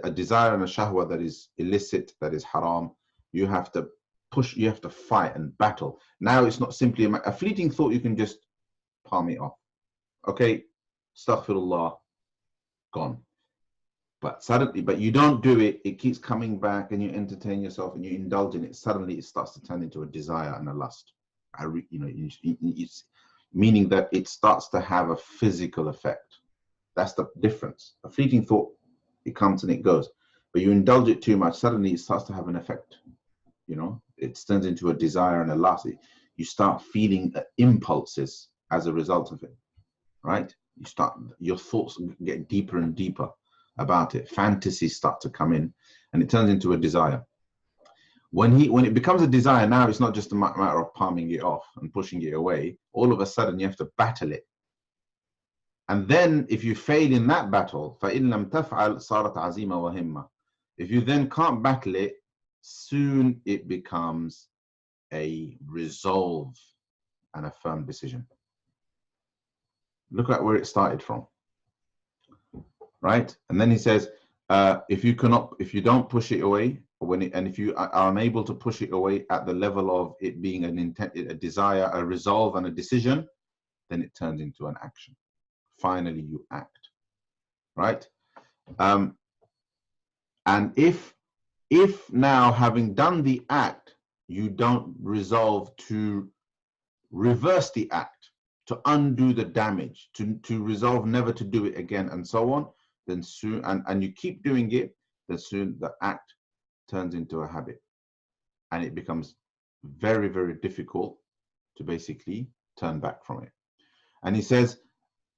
A desire and a shahwa that is illicit, that is haram, you have to push, you have to fight and battle. Now it's not simply a fleeting thought, you can just palm it off. Okay, astaghfirullah, gone. But you don't do it, it keeps coming back, and you entertain yourself and you indulge in it. Suddenly it starts to turn into a desire and a lust. It's meaning that it starts to have a physical effect. That's the difference. A fleeting thought, it comes and it goes. But you indulge it too much, suddenly it starts to have an effect. It turns into a desire and a lust. You start feeling impulses as a result of it, right? Your thoughts get deeper and deeper about it. Fantasies start to come in, and it turns into a desire. When it becomes a desire, now it's not just a matter of palming it off and pushing it away. All of a sudden, you have to battle it. And then, if you fail in that battle, فَإِن لَمْ تَفْعَلْ صَارَتْ عَزِيمَ وَهِمَّةً. If you then can't battle it, soon it becomes a resolve and a firm decision. Look at where it started from, right? And then he says, if you don't push it away, and if you are unable to push it away at the level of it being an intent, a desire, a resolve, and a decision, then it turns into an action. Finally, you act, right? And if now, having done the act, you don't resolve to reverse the act, to undo the damage, to resolve never to do it again, and so on, then soon, and you keep doing it, then soon the act turns into a habit, and it becomes very, very difficult to basically turn back from it. And he says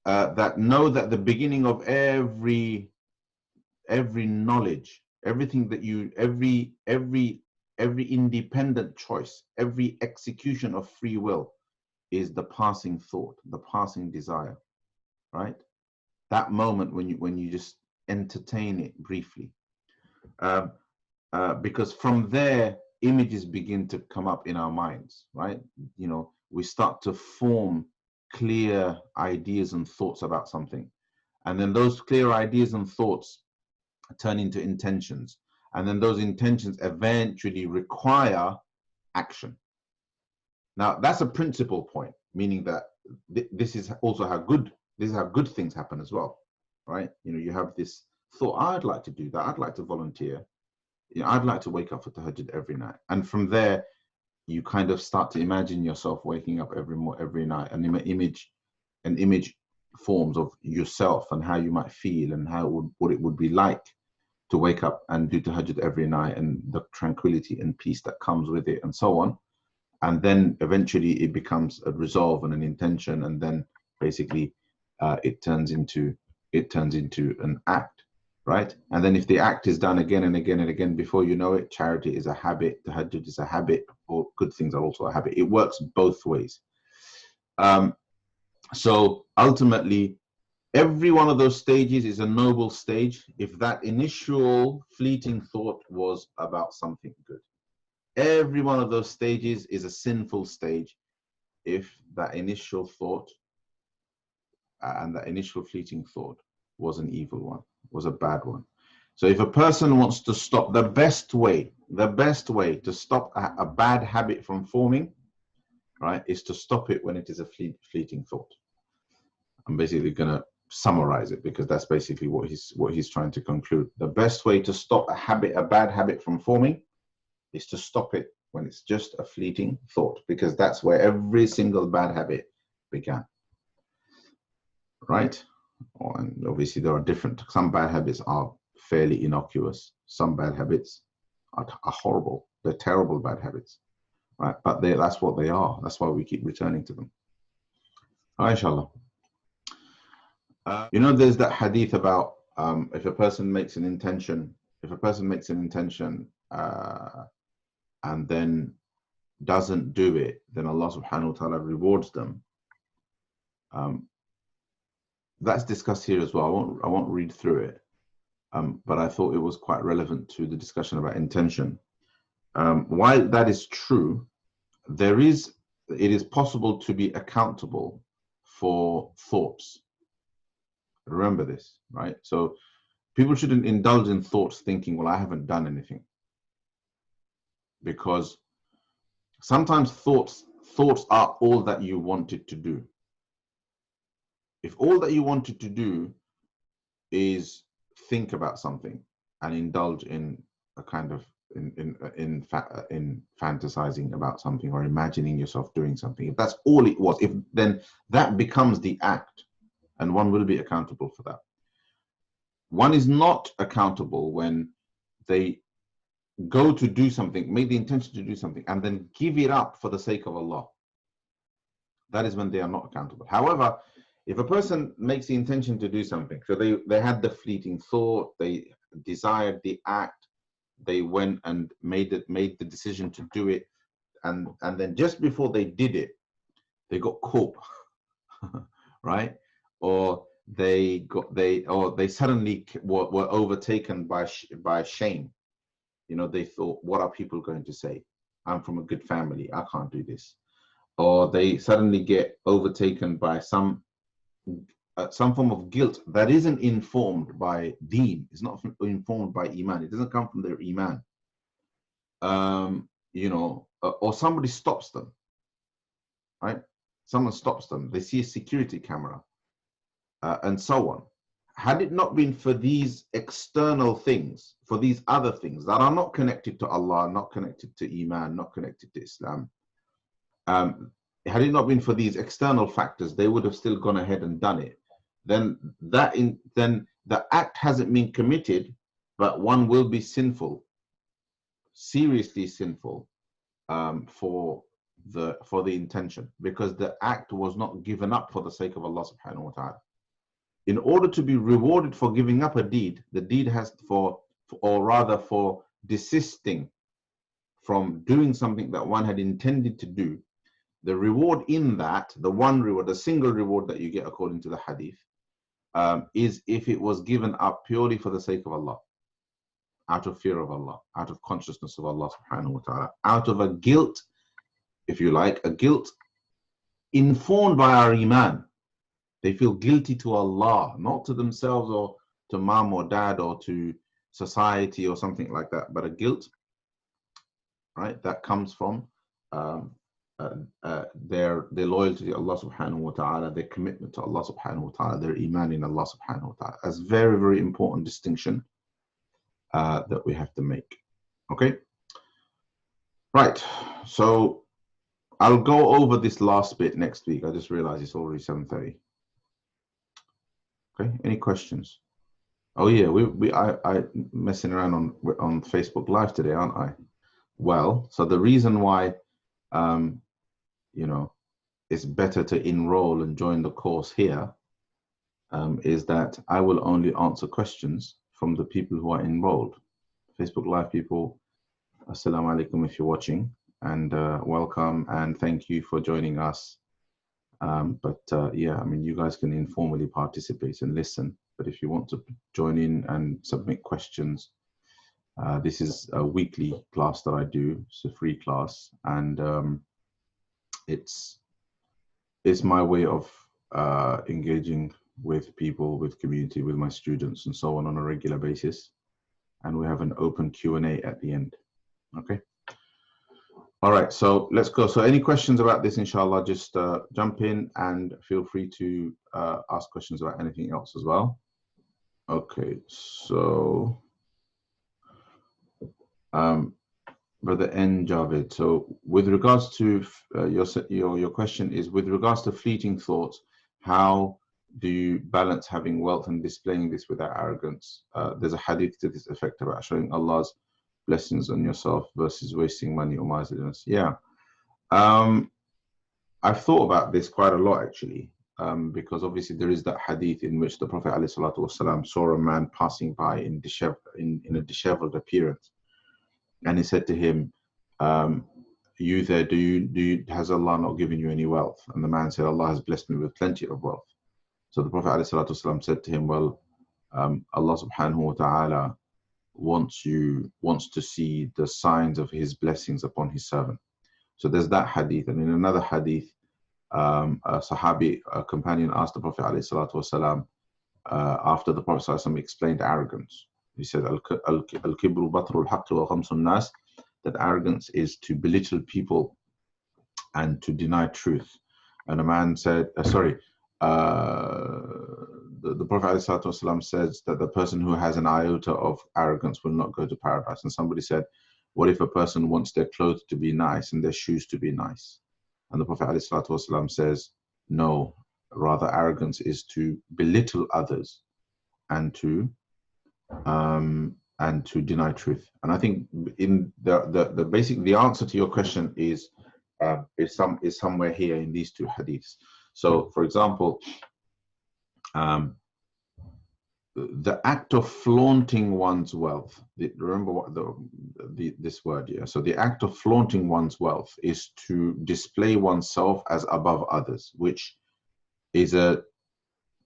that know that the beginning of every knowledge, everything that every independent choice, every execution of free will is the passing thought, the passing desire, right? That moment when you just entertain it briefly, because from there images begin to come up in our minds, right? We start to form clear ideas and thoughts about something, And then those clear ideas and thoughts turn into intentions. And then those intentions eventually require action. Now, that's a principal point, meaning that this is also how good things happen as well, right? You know, you have this thought, I'd like to do that. I'd like to volunteer. You know, I'd like to wake up for tahajjud every night. And from there, you kind of start to imagine yourself waking up every night, and an image forms of yourself and how you might feel and what it would be like to wake up and do tahajjud every night, and the tranquility and peace that comes with it, and so on. And then eventually it becomes a resolve and an intention, and then basically it turns into an act, right? And then if the act is done again and again and again, before you know it, charity is a habit, tahajjud is a habit, or good things are also a habit. It works both ways. So ultimately, every one of those stages is a noble stage if that initial fleeting thought was about something good. Every one of those stages is a sinful stage if that initial thought and that initial fleeting thought was an evil one, was a bad one. So if a person wants to stop, the best way to stop a bad habit from forming, right, is to stop it when it is a fleeting thought. I'm basically going to summarize it, because that's basically what he's trying to conclude. The best way to stop a bad habit from forming is to stop it when it's just a fleeting thought, because that's where every single bad habit began, right? And obviously there are some bad habits are fairly innocuous. Some bad habits are horrible. They're terrible bad habits, right? But that's what they are. That's why we keep returning to them. Inshallah. You know, there's that hadith about if a person makes an intention, and then doesn't do it, then Allah subhanahu wa ta'ala rewards them. That's discussed here as well. I won't read through it, but I thought it was quite relevant to the discussion about intention. While that is true, it is possible to be accountable for thoughts. Remember this, right? So people shouldn't indulge in thoughts thinking, well, I haven't done anything. Because sometimes thoughts are all that you wanted to do. If all that you wanted to do is think about something and indulge in a kind of in fantasizing about something or imagining yourself doing something, if that's all it was, then that becomes the act, and one will be accountable for that. One is not accountable when they go to do something, make the intention to do something, and then give it up for the sake of Allah. That is when they are not accountable. However, if a person makes the intention to do something, so they had the fleeting thought, they desired the act, they went and made the decision to do it, and then just before they did it, they got caught, right? Or they suddenly were overtaken by shame. You know, they thought, what are people going to say? I'm from a good family, I can't do this. Or they suddenly get overtaken by some form of guilt that isn't informed by deen. It's not informed by iman. It doesn't come from their iman. You know, or somebody stops them, right? Someone stops them. They see a security camera, and so on. Had it not been for these external things, for these other things that are not connected to Allah, not connected to iman, not connected to Islam, had it not been for these external factors, they would have still gone ahead and done it. Then the act hasn't been committed, but one will be sinful, seriously sinful, for the intention, because the act was not given up for the sake of Allah subhanahu wa ta'ala. In order to be rewarded for giving up a deed, the deed has for desisting from doing something that one had intended to do. The reward in that, the one reward, the single reward that you get according to the hadith, is if it was given up purely for the sake of Allah, out of fear of Allah, out of consciousness of Allah subhanahu wa ta'ala, out of a guilt, if you like, a guilt informed by our iman. They feel guilty to Allah, not to themselves or to mom or dad or to society or something like that, but a guilt, right, that comes from um, their loyalty to Allah subhanahu wa ta'ala, their commitment to Allah subhanahu wa ta'ala, their iman in Allah subhanahu wa ta'ala. That's very, very important distinction that we have to make. Okay? Right. So I'll go over this last bit next week. I just realized it's already 7:30. Okay, any questions? Oh yeah, I messing around on Facebook Live today, aren't I? Well, so the reason why you know, it's better to enroll and join the course here is that I will only answer questions from the people who are enrolled. Facebook Live people, assalamu alaikum if you're watching, and welcome and thank you for joining us. Yeah, I mean, you guys can informally participate and listen, but if you want to join in and submit questions, this is a weekly class that I do. It's a free class, and it's my way of engaging with people, with community, with my students and so on a regular basis. And we have an open Q&A at the end. Okay. All right, so let's go. So any questions about this, inshallah, just jump in and feel free to ask questions about anything else as well. Okay, so Brother N. Javed, so with regards to your question is, with regards to fleeting thoughts, how do you balance having wealth and displaying this without arrogance? There's a hadith to this effect about showing Allah's blessings on yourself versus wasting money or miserliness. Yeah, I've thought about this quite a lot actually, because obviously there is that hadith in which the Prophet ﷺ saw a man passing by in a disheveled appearance, and he said to him, "You there? Has Allah not given you any wealth?" And the man said, "Allah has blessed me with plenty of wealth." So the Prophet ﷺ said to him, "Well, Allah subhanahu wa ta'ala wants to see the signs of his blessings upon his servant." So there's that hadith. And in another hadith, a Sahabi, a companion, asked the Prophet ﷺ, after the Prophet ﷺ explained arrogance. He said, "Al-kibru batrul haqqi wa ghamsun nas," that arrogance is to belittle people and to deny truth. And a man said, the Prophet ﷺ says that the person who has an iota of arrogance will not go to paradise. And somebody said, what if a person wants their clothes to be nice and their shoes to be nice? And the Prophet ﷺ says, no, rather arrogance is to belittle others and to deny truth. And I think in the answer to your question is somewhere here in these two hadiths. So, for example, the act of flaunting one's wealth. Remember what this word here. So the act of flaunting one's wealth is to display oneself as above others, which is a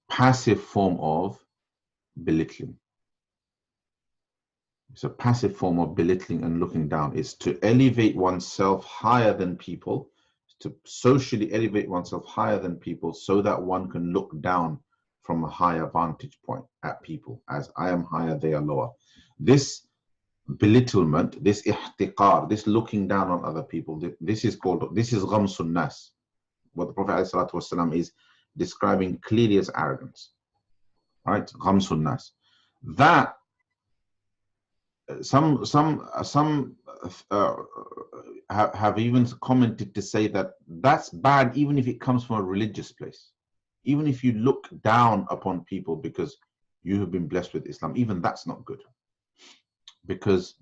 passive form of belittling. It's a passive form of belittling and looking down. It's to elevate oneself higher than people, to socially elevate oneself higher than people so that one can look down from a higher vantage point at people. As I am higher, they are lower. This belittlement, this ihtiqar, this looking down on other people, this is ghamsun nas. What the Prophet ﷺ is describing clearly as arrogance. Right? Ghamsun nas. That some have even commented to say that that's bad even if it comes from a religious place. Even if you look down upon people because you have been blessed with Islam, even that's not good. Because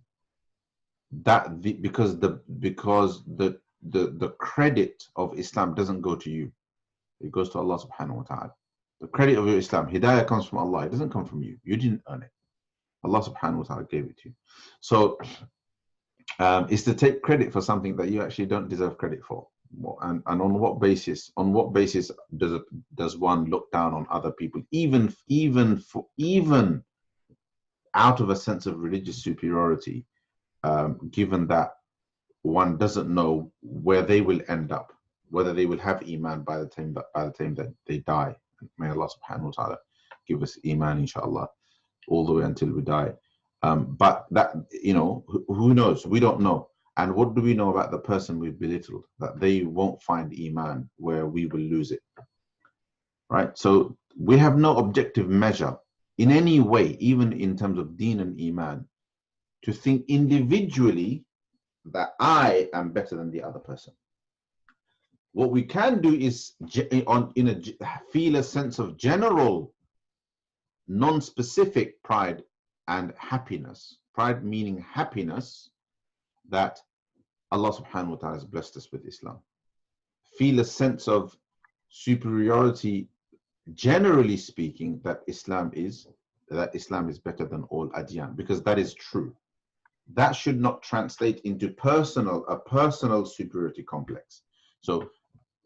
the credit of Islam doesn't go to you. It goes to Allah subhanahu wa ta'ala. The credit of your Islam, hidayah, comes from Allah. It doesn't come from you. You didn't earn it. Allah subhanahu wa ta'ala gave it to you. So it's to take credit for something that you actually don't deserve credit for. And on what basis does one look down on other people, even out of a sense of religious superiority, given that one doesn't know where they will end up, whether they will have iman by the time that they die May Allah subhanahu wa ta'ala give us iman, inshallah, all the way until we die. But that, you know, who knows? We don't know. And what do we know about the person we've belittled? That they won't find iman where we will lose it, right? So we have no objective measure in any way, even in terms of deen and iman, to think individually that I am better than the other person. What we can do is feel a sense of general, non-specific pride and happiness. Pride meaning happiness that Allah subhanahu wa ta'ala has blessed us with Islam. Feel a sense of superiority, generally speaking, that Islam is better than all adyan, because that is true. That should not translate into a personal superiority complex. So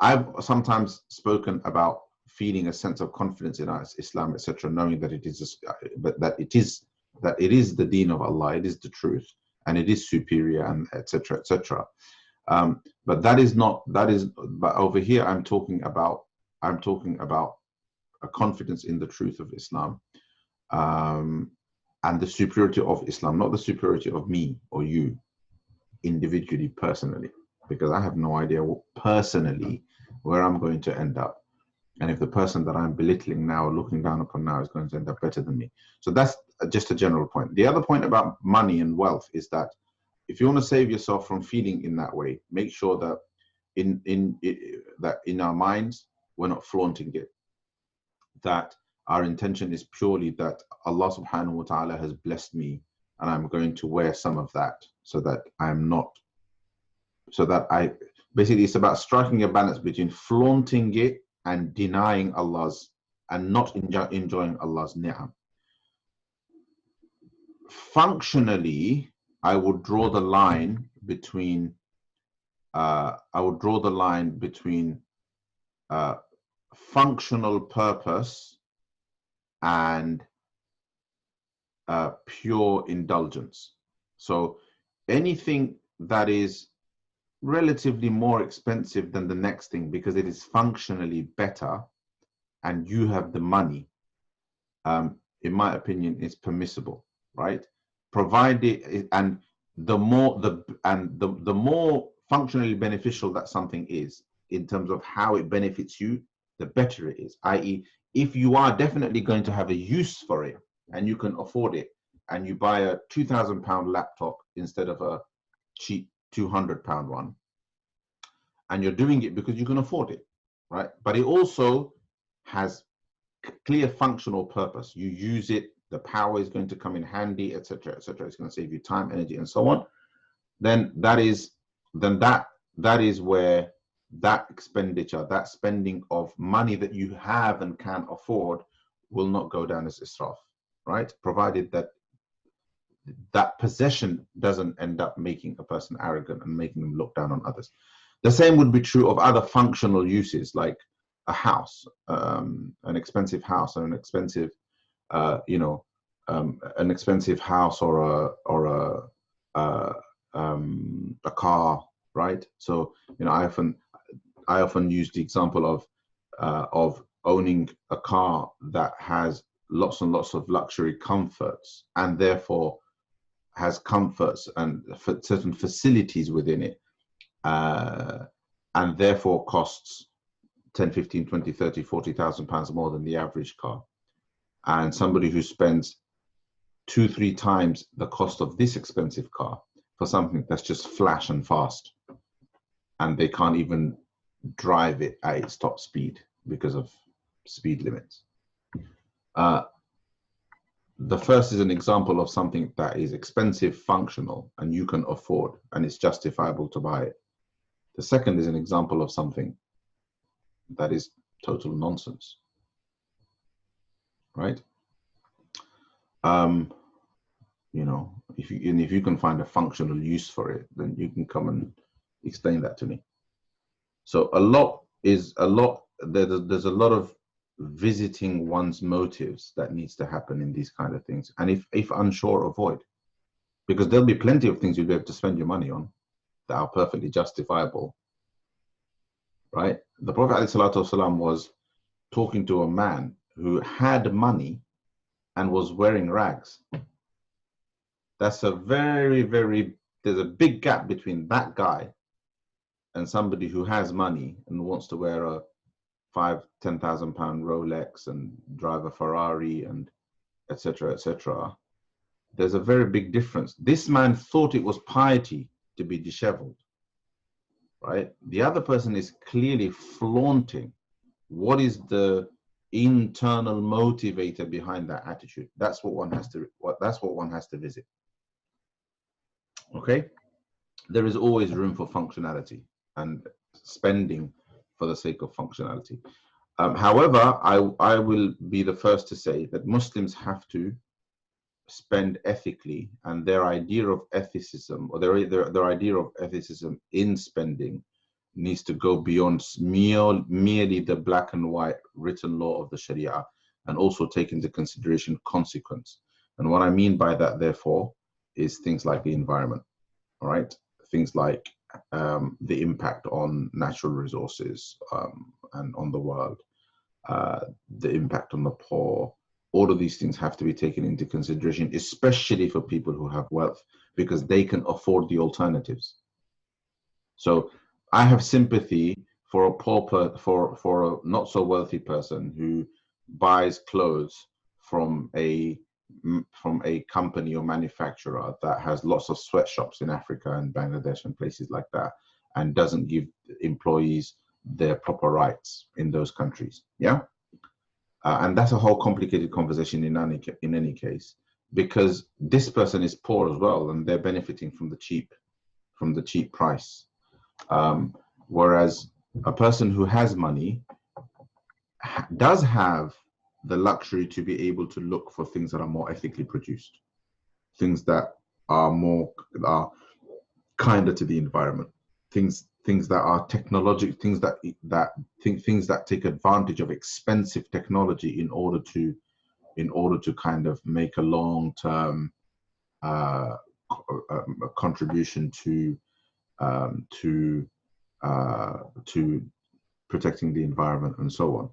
I've sometimes spoken about feeling a sense of confidence in us, Islam, etc., knowing that it is the deen of Allah, it is the truth, and it is superior, and etc., etc. But but over here I'm talking about a confidence in the truth of Islam, and the superiority of Islam, not the superiority of me or you individually, personally, because I have no idea personally where I'm going to end up, and if the person that I'm belittling now, looking down upon now, is going to end up better than me. So that's just a general point. The other point about money and wealth is that if you want to save yourself from feeling in that way, make sure that in our minds we're not flaunting it, that our intention is purely that Allah subhanahu wa ta'ala has blessed me and I'm going to wear some of that, basically it's about striking a balance between flaunting it and denying Allah's, and not enjoying Allah's ni'am. Functionally, I would draw the line between functional purpose and pure indulgence. So anything that is relatively more expensive than the next thing because it is functionally better and you have the money, in my opinion, is permissible, right? Provided, and the more functionally beneficial that something is in terms of how it benefits you, the better it is. I.e., if you are definitely going to have a use for it and you can afford it, and you buy a £2,000 laptop instead of a cheap £200 one, and you're doing it because you can afford it, right? But it also has clear functional purpose. You use it, the power is going to come in handy, etc., etc. It's going to save you time, energy, and so on. Then that is where that expenditure, that spending of money that you have and can afford, will not go down as israf, right? Provided that that possession doesn't end up making a person arrogant and making them look down on others. The same would be true of other functional uses, like a house, an expensive house, or an expensive, an expensive house, or a car, right? So, I often use the example of owning a car that has lots and lots of luxury comforts, and therefore has comforts and certain facilities within it, and therefore costs 10, 15, 20, 30, 40,000 pounds more than the average car. And somebody who spends 2-3 times the cost of this expensive car for something that's just flash and fast, and they can't even drive it at its top speed because of speed limits. The first is an example of something that is expensive, functional, and you can afford, and it's justifiable to buy it. The second is an example of something that is total nonsense, right? If you can find a functional use for it, then you can come and explain that to me. So there's a lot of visiting one's motives that needs to happen in these kind of things, and if unsure, avoid, because there'll be plenty of things you'll be able to spend your money on that are perfectly justifiable, right? The Prophet ﷺ was talking to a man who had money and was wearing rags. That's a there's a big gap between that guy and somebody who has money and wants to wear a £10,000 Rolex and drive a Ferrari and etc., etc. There's a very big difference. This man thought it was piety to be disheveled, right? The other person is clearly flaunting. What is the internal motivator behind that attitude? That's what one has to visit. Okay, there is always room for functionality and spending for the sake of functionality. However, I will be the first to say that Muslims have to spend ethically, and their idea of ethicism, or their idea of ethicism in spending, needs to go beyond merely the black and white written law of the Sharia, and also take into consideration consequence. And what I mean by that, therefore, is things like the environment, all right? Things like the impact on natural resources and on the world, the impact on the poor. All of these things have to be taken into consideration, especially for people who have wealth, because they can afford the alternatives. So I have sympathy for a pauper, for a not so wealthy person who buys clothes from a company or manufacturer that has lots of sweatshops in Africa and Bangladesh and places like that, and doesn't give employees their proper rights in those countries. Yeah. And that's a whole complicated conversation in any case, because this person is poor as well, and they're benefiting from the cheap price. Whereas a person who has money does have the luxury to be able to look for things that are more ethically produced, things that are kinder to the environment, things that are technological, things that take advantage of expensive technology in order to kind of make a long-term contribution to protecting the environment and so on.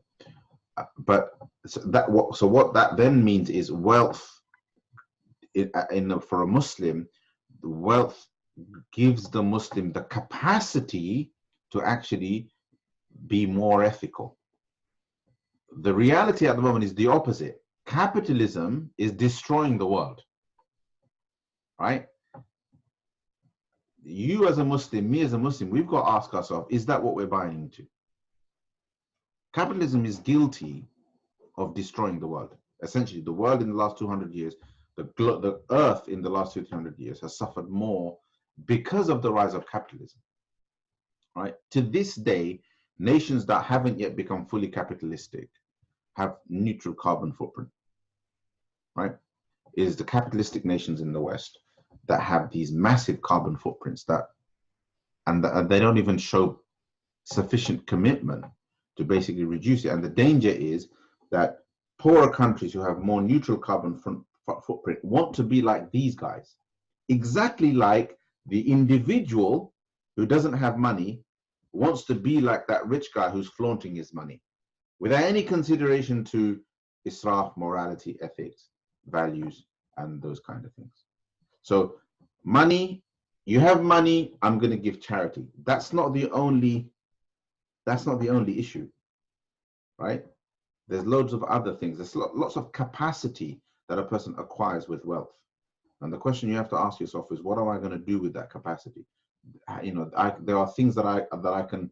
But what that then means is wealth for a Muslim, wealth gives the Muslim the capacity to actually be more ethical. The reality at the moment is the opposite. Capitalism is destroying the world, right? You as a Muslim, me as a Muslim, we've got to ask ourselves, is that what we're buying into? Capitalism is guilty of destroying the world. Essentially, the world in the last 200 years, the earth in the last 200 years has suffered more because of the rise of capitalism, right? To this day, nations that haven't yet become fully capitalistic have neutral carbon footprint, right? It is the capitalistic nations in the West that have these massive carbon footprints and they don't even show sufficient commitment to basically reduce it. And the danger is that poorer countries who have more neutral carbon footprint want to be like these guys, exactly like the individual who doesn't have money wants to be like that rich guy who's flaunting his money without any consideration to israf, morality, ethics, values, and those kind of things. So money, you have money, I'm going to give charity. That's not the only issue, right? There's loads of other things. There's lots of capacity that a person acquires with wealth. And the question you have to ask yourself is, what am I going to do with that capacity? You know, there are things that I can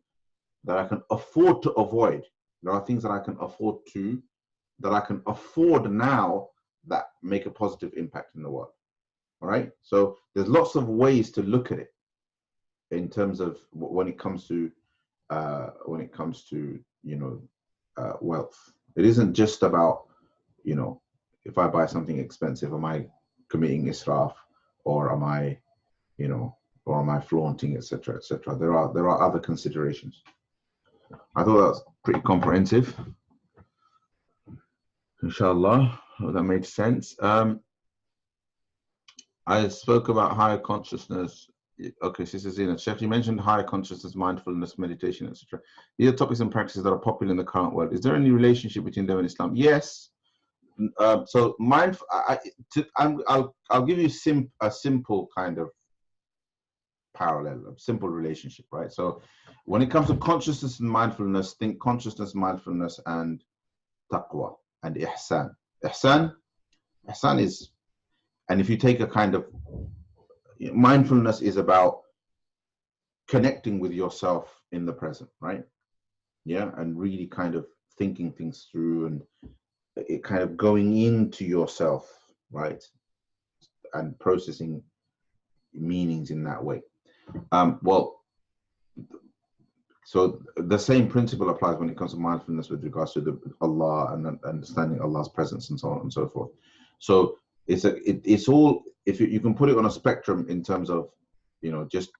afford to avoid. There are things that I can afford now that make a positive impact in the world. All right. So there's lots of ways to look at it in terms of when it comes to wealth. It isn't just about, if I buy something expensive, am I committing israf, or am I flaunting, etc., etc. There are other considerations. I thought that was pretty comprehensive. Inshallah, that made sense. I spoke about higher consciousness Okay, Sister Zina. Sheikh, you mentioned higher consciousness, mindfulness, meditation, etc. These are topics and practices that are popular in the current world. Is there any relationship between them and Islam? Yes. So I'll give you a simple kind of parallel, a simple relationship, right? So when it comes to consciousness and mindfulness, think consciousness, mindfulness, and taqwa and ihsan. Ihsan is, and if you take a kind of, mindfulness is about connecting with yourself in the present, right? Yeah, and really kind of thinking things through and it kind of going into yourself, right? And processing meanings in that way. Well, so the same principle applies when it comes to mindfulness with regards to Allah and understanding Allah's presence and so on and so forth. So it's all, if you can put it on a spectrum in terms of, just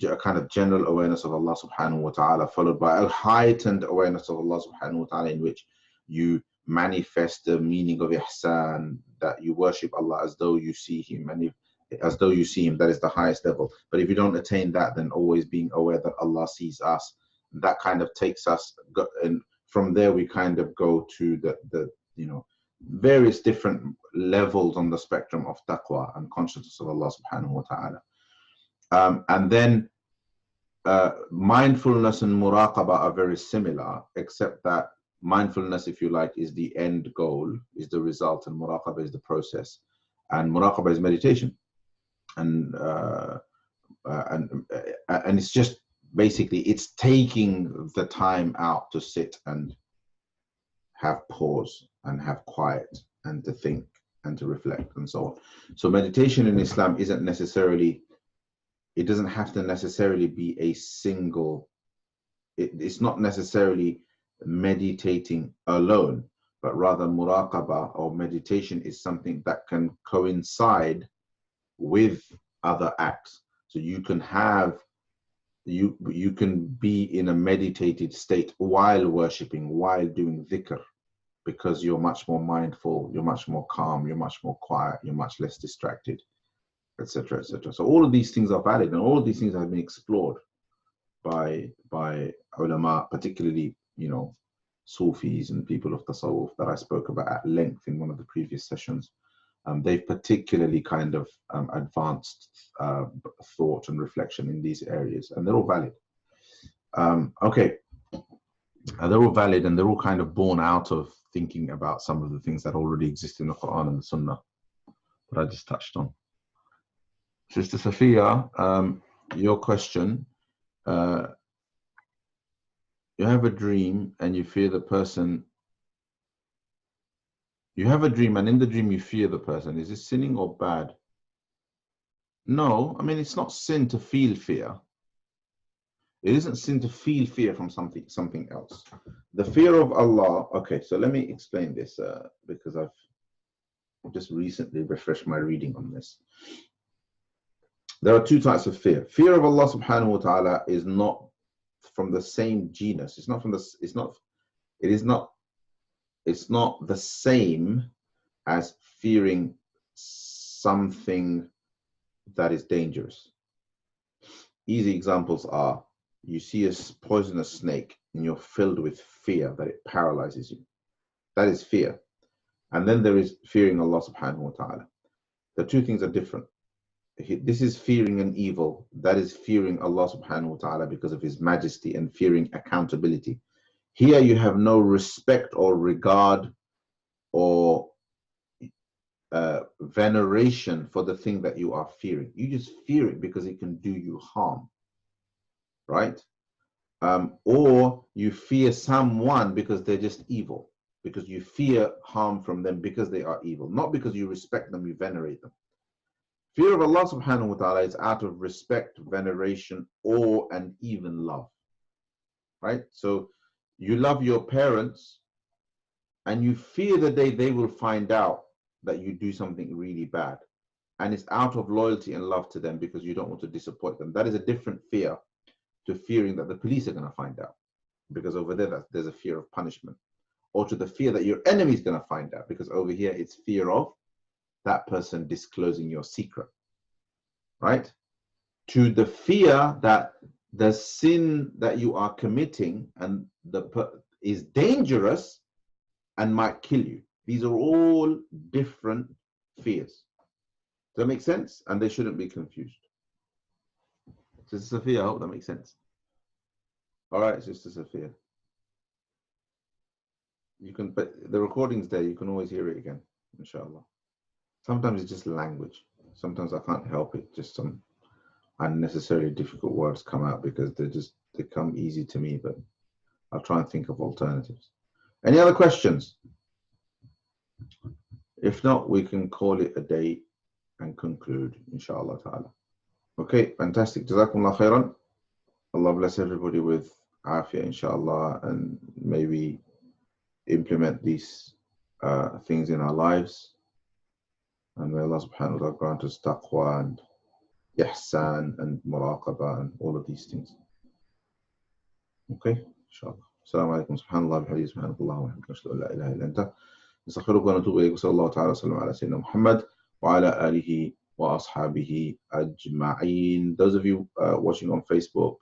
a kind of general awareness of Allah subhanahu wa ta'ala, followed by a heightened awareness of Allah subhanahu wa ta'ala, in which you manifest the meaning of ihsan, that you worship Allah as though you see him, and as though you see him, that is the highest level. But if you don't attain that, then always being aware that Allah sees us, that kind of takes us, and from there we kind of go to the various different levels on the spectrum of taqwa and consciousness of Allah subhanahu wa ta'ala. And then mindfulness and muraqabah are very similar, except that mindfulness, if you like, is the end goal, is the result, and muraqabah is the process, and muraqabah is meditation, and it's just basically, it's taking the time out to sit and have pause and have quiet and to think and to reflect and so on. So meditation in Islam isn't necessarily, it doesn't have to necessarily be a single, it's not necessarily meditating alone, but rather muraqabah or meditation is something that can coincide with other acts. So you can have, you can be in a meditated state while worshipping, while doing dhikr, because you're much more mindful, you're much more calm, you're much more quiet, you're much less distracted, etc., etc. So all of these things are valid, and all of these things have been explored by ulama, particularly Sufis and people of tasawwuf that I spoke about at length in one of the previous sessions. They've particularly kind of advanced thought and reflection in these areas, and they're all valid. Okay, they're all valid, and they're all kind of born out of thinking about some of the things that already exist in the Quran and the Sunnah that I just touched on. Sister Sophia, your question, you have a dream and you fear the person. You have a dream and in the dream you fear the person. Is this sinning or bad? No, I mean, it's not sin to feel fear. It isn't sin to feel fear from something else. The fear of Allah, okay, so let me explain this because I've just recently refreshed my reading on this. There are two types of fear. Fear of Allah subhanahu wa ta'ala is not from the same genus. It's not the same as fearing something that is dangerous. Easy examples are, you see a poisonous snake and you're filled with fear that it paralyzes you. That is fear. And then there is fearing Allah subhanahu wa ta'ala. The two things are different. This is fearing an evil. That is fearing Allah subhanahu wa ta'ala because of his majesty and fearing accountability. Here you have no respect or regard or veneration for the thing that you are fearing. You just fear it because it can do you harm, right? Or you fear someone because they're just evil, because you fear harm from them because they are evil, not because you respect them, you venerate them. Fear of Allah subhanahu wa ta'ala is out of respect, veneration, awe, and even love, right? So you love your parents and you fear the day they will find out that you do something really bad. And it's out of loyalty and love to them because you don't want to disappoint them. That is a different fear to fearing that the police are going to find out, because over there there's a fear of punishment. Or to the fear that your enemy is going to find out, because over here it's fear of that person disclosing your secret, right? to the fear that the sin that you are committing and is dangerous and might kill you. These are all different fears. Does that make sense? And they shouldn't be confused. Sister Sophia, I hope that makes sense. All right, Sister Sophia. You can, but the recording's there. You can always hear it again, inshallah. Sometimes it's just language. Sometimes I can't help it. Just some unnecessarily difficult words come out because they come easy to me, but I'll try and think of alternatives. Any other questions? If not, we can call it a day and conclude, inshallah ta'ala. Okay, fantastic. Jazakumullah khairan. Allah bless everybody with afiyah, inshallah, and maybe implement these things in our lives. And may Allah subhanahu wa ta'ala grant us taqwa and ihsan and muraqabah and all of these things. Okay, inshallah. Assalamu alaikum. Subhanallah bihamdihi, subhanallah wa bihamdihi, ashhadu an la ilaha illa anta, nastaghfiruka wa natubu ilayk. Sallallahu ta'ala sallam ala sayyidina Muhammad wa ala alihi wa ashabihi ajma'een. Those of you watching on Facebook,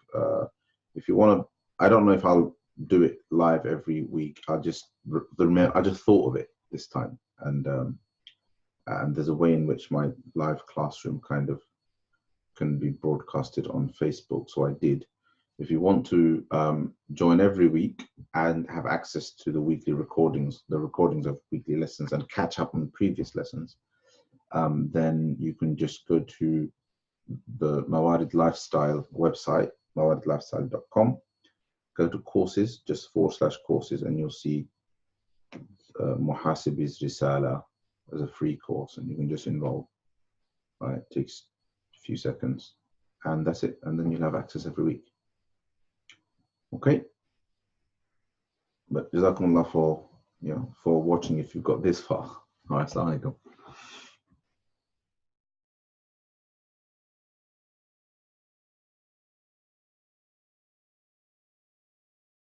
if you want to, I don't know if I'll do it live every week. I just thought of it this time, and there's a way in which my live classroom kind of can be broadcasted on Facebook, so I did. If you want to join every week and have access to the weekly recordings, the recordings of weekly lessons, and catch up on previous lessons, then you can just go to the Mawarid Lifestyle website, mawaridlifestyle.com, go to courses, just /courses, and you'll see Muhasibi's Risala as a free course, and you can just enroll. Right, it takes a few seconds, and that's it, and then you'll have access every week. Okay, but jazakumullah for watching if you've got this far. All right, assalamu alaikum.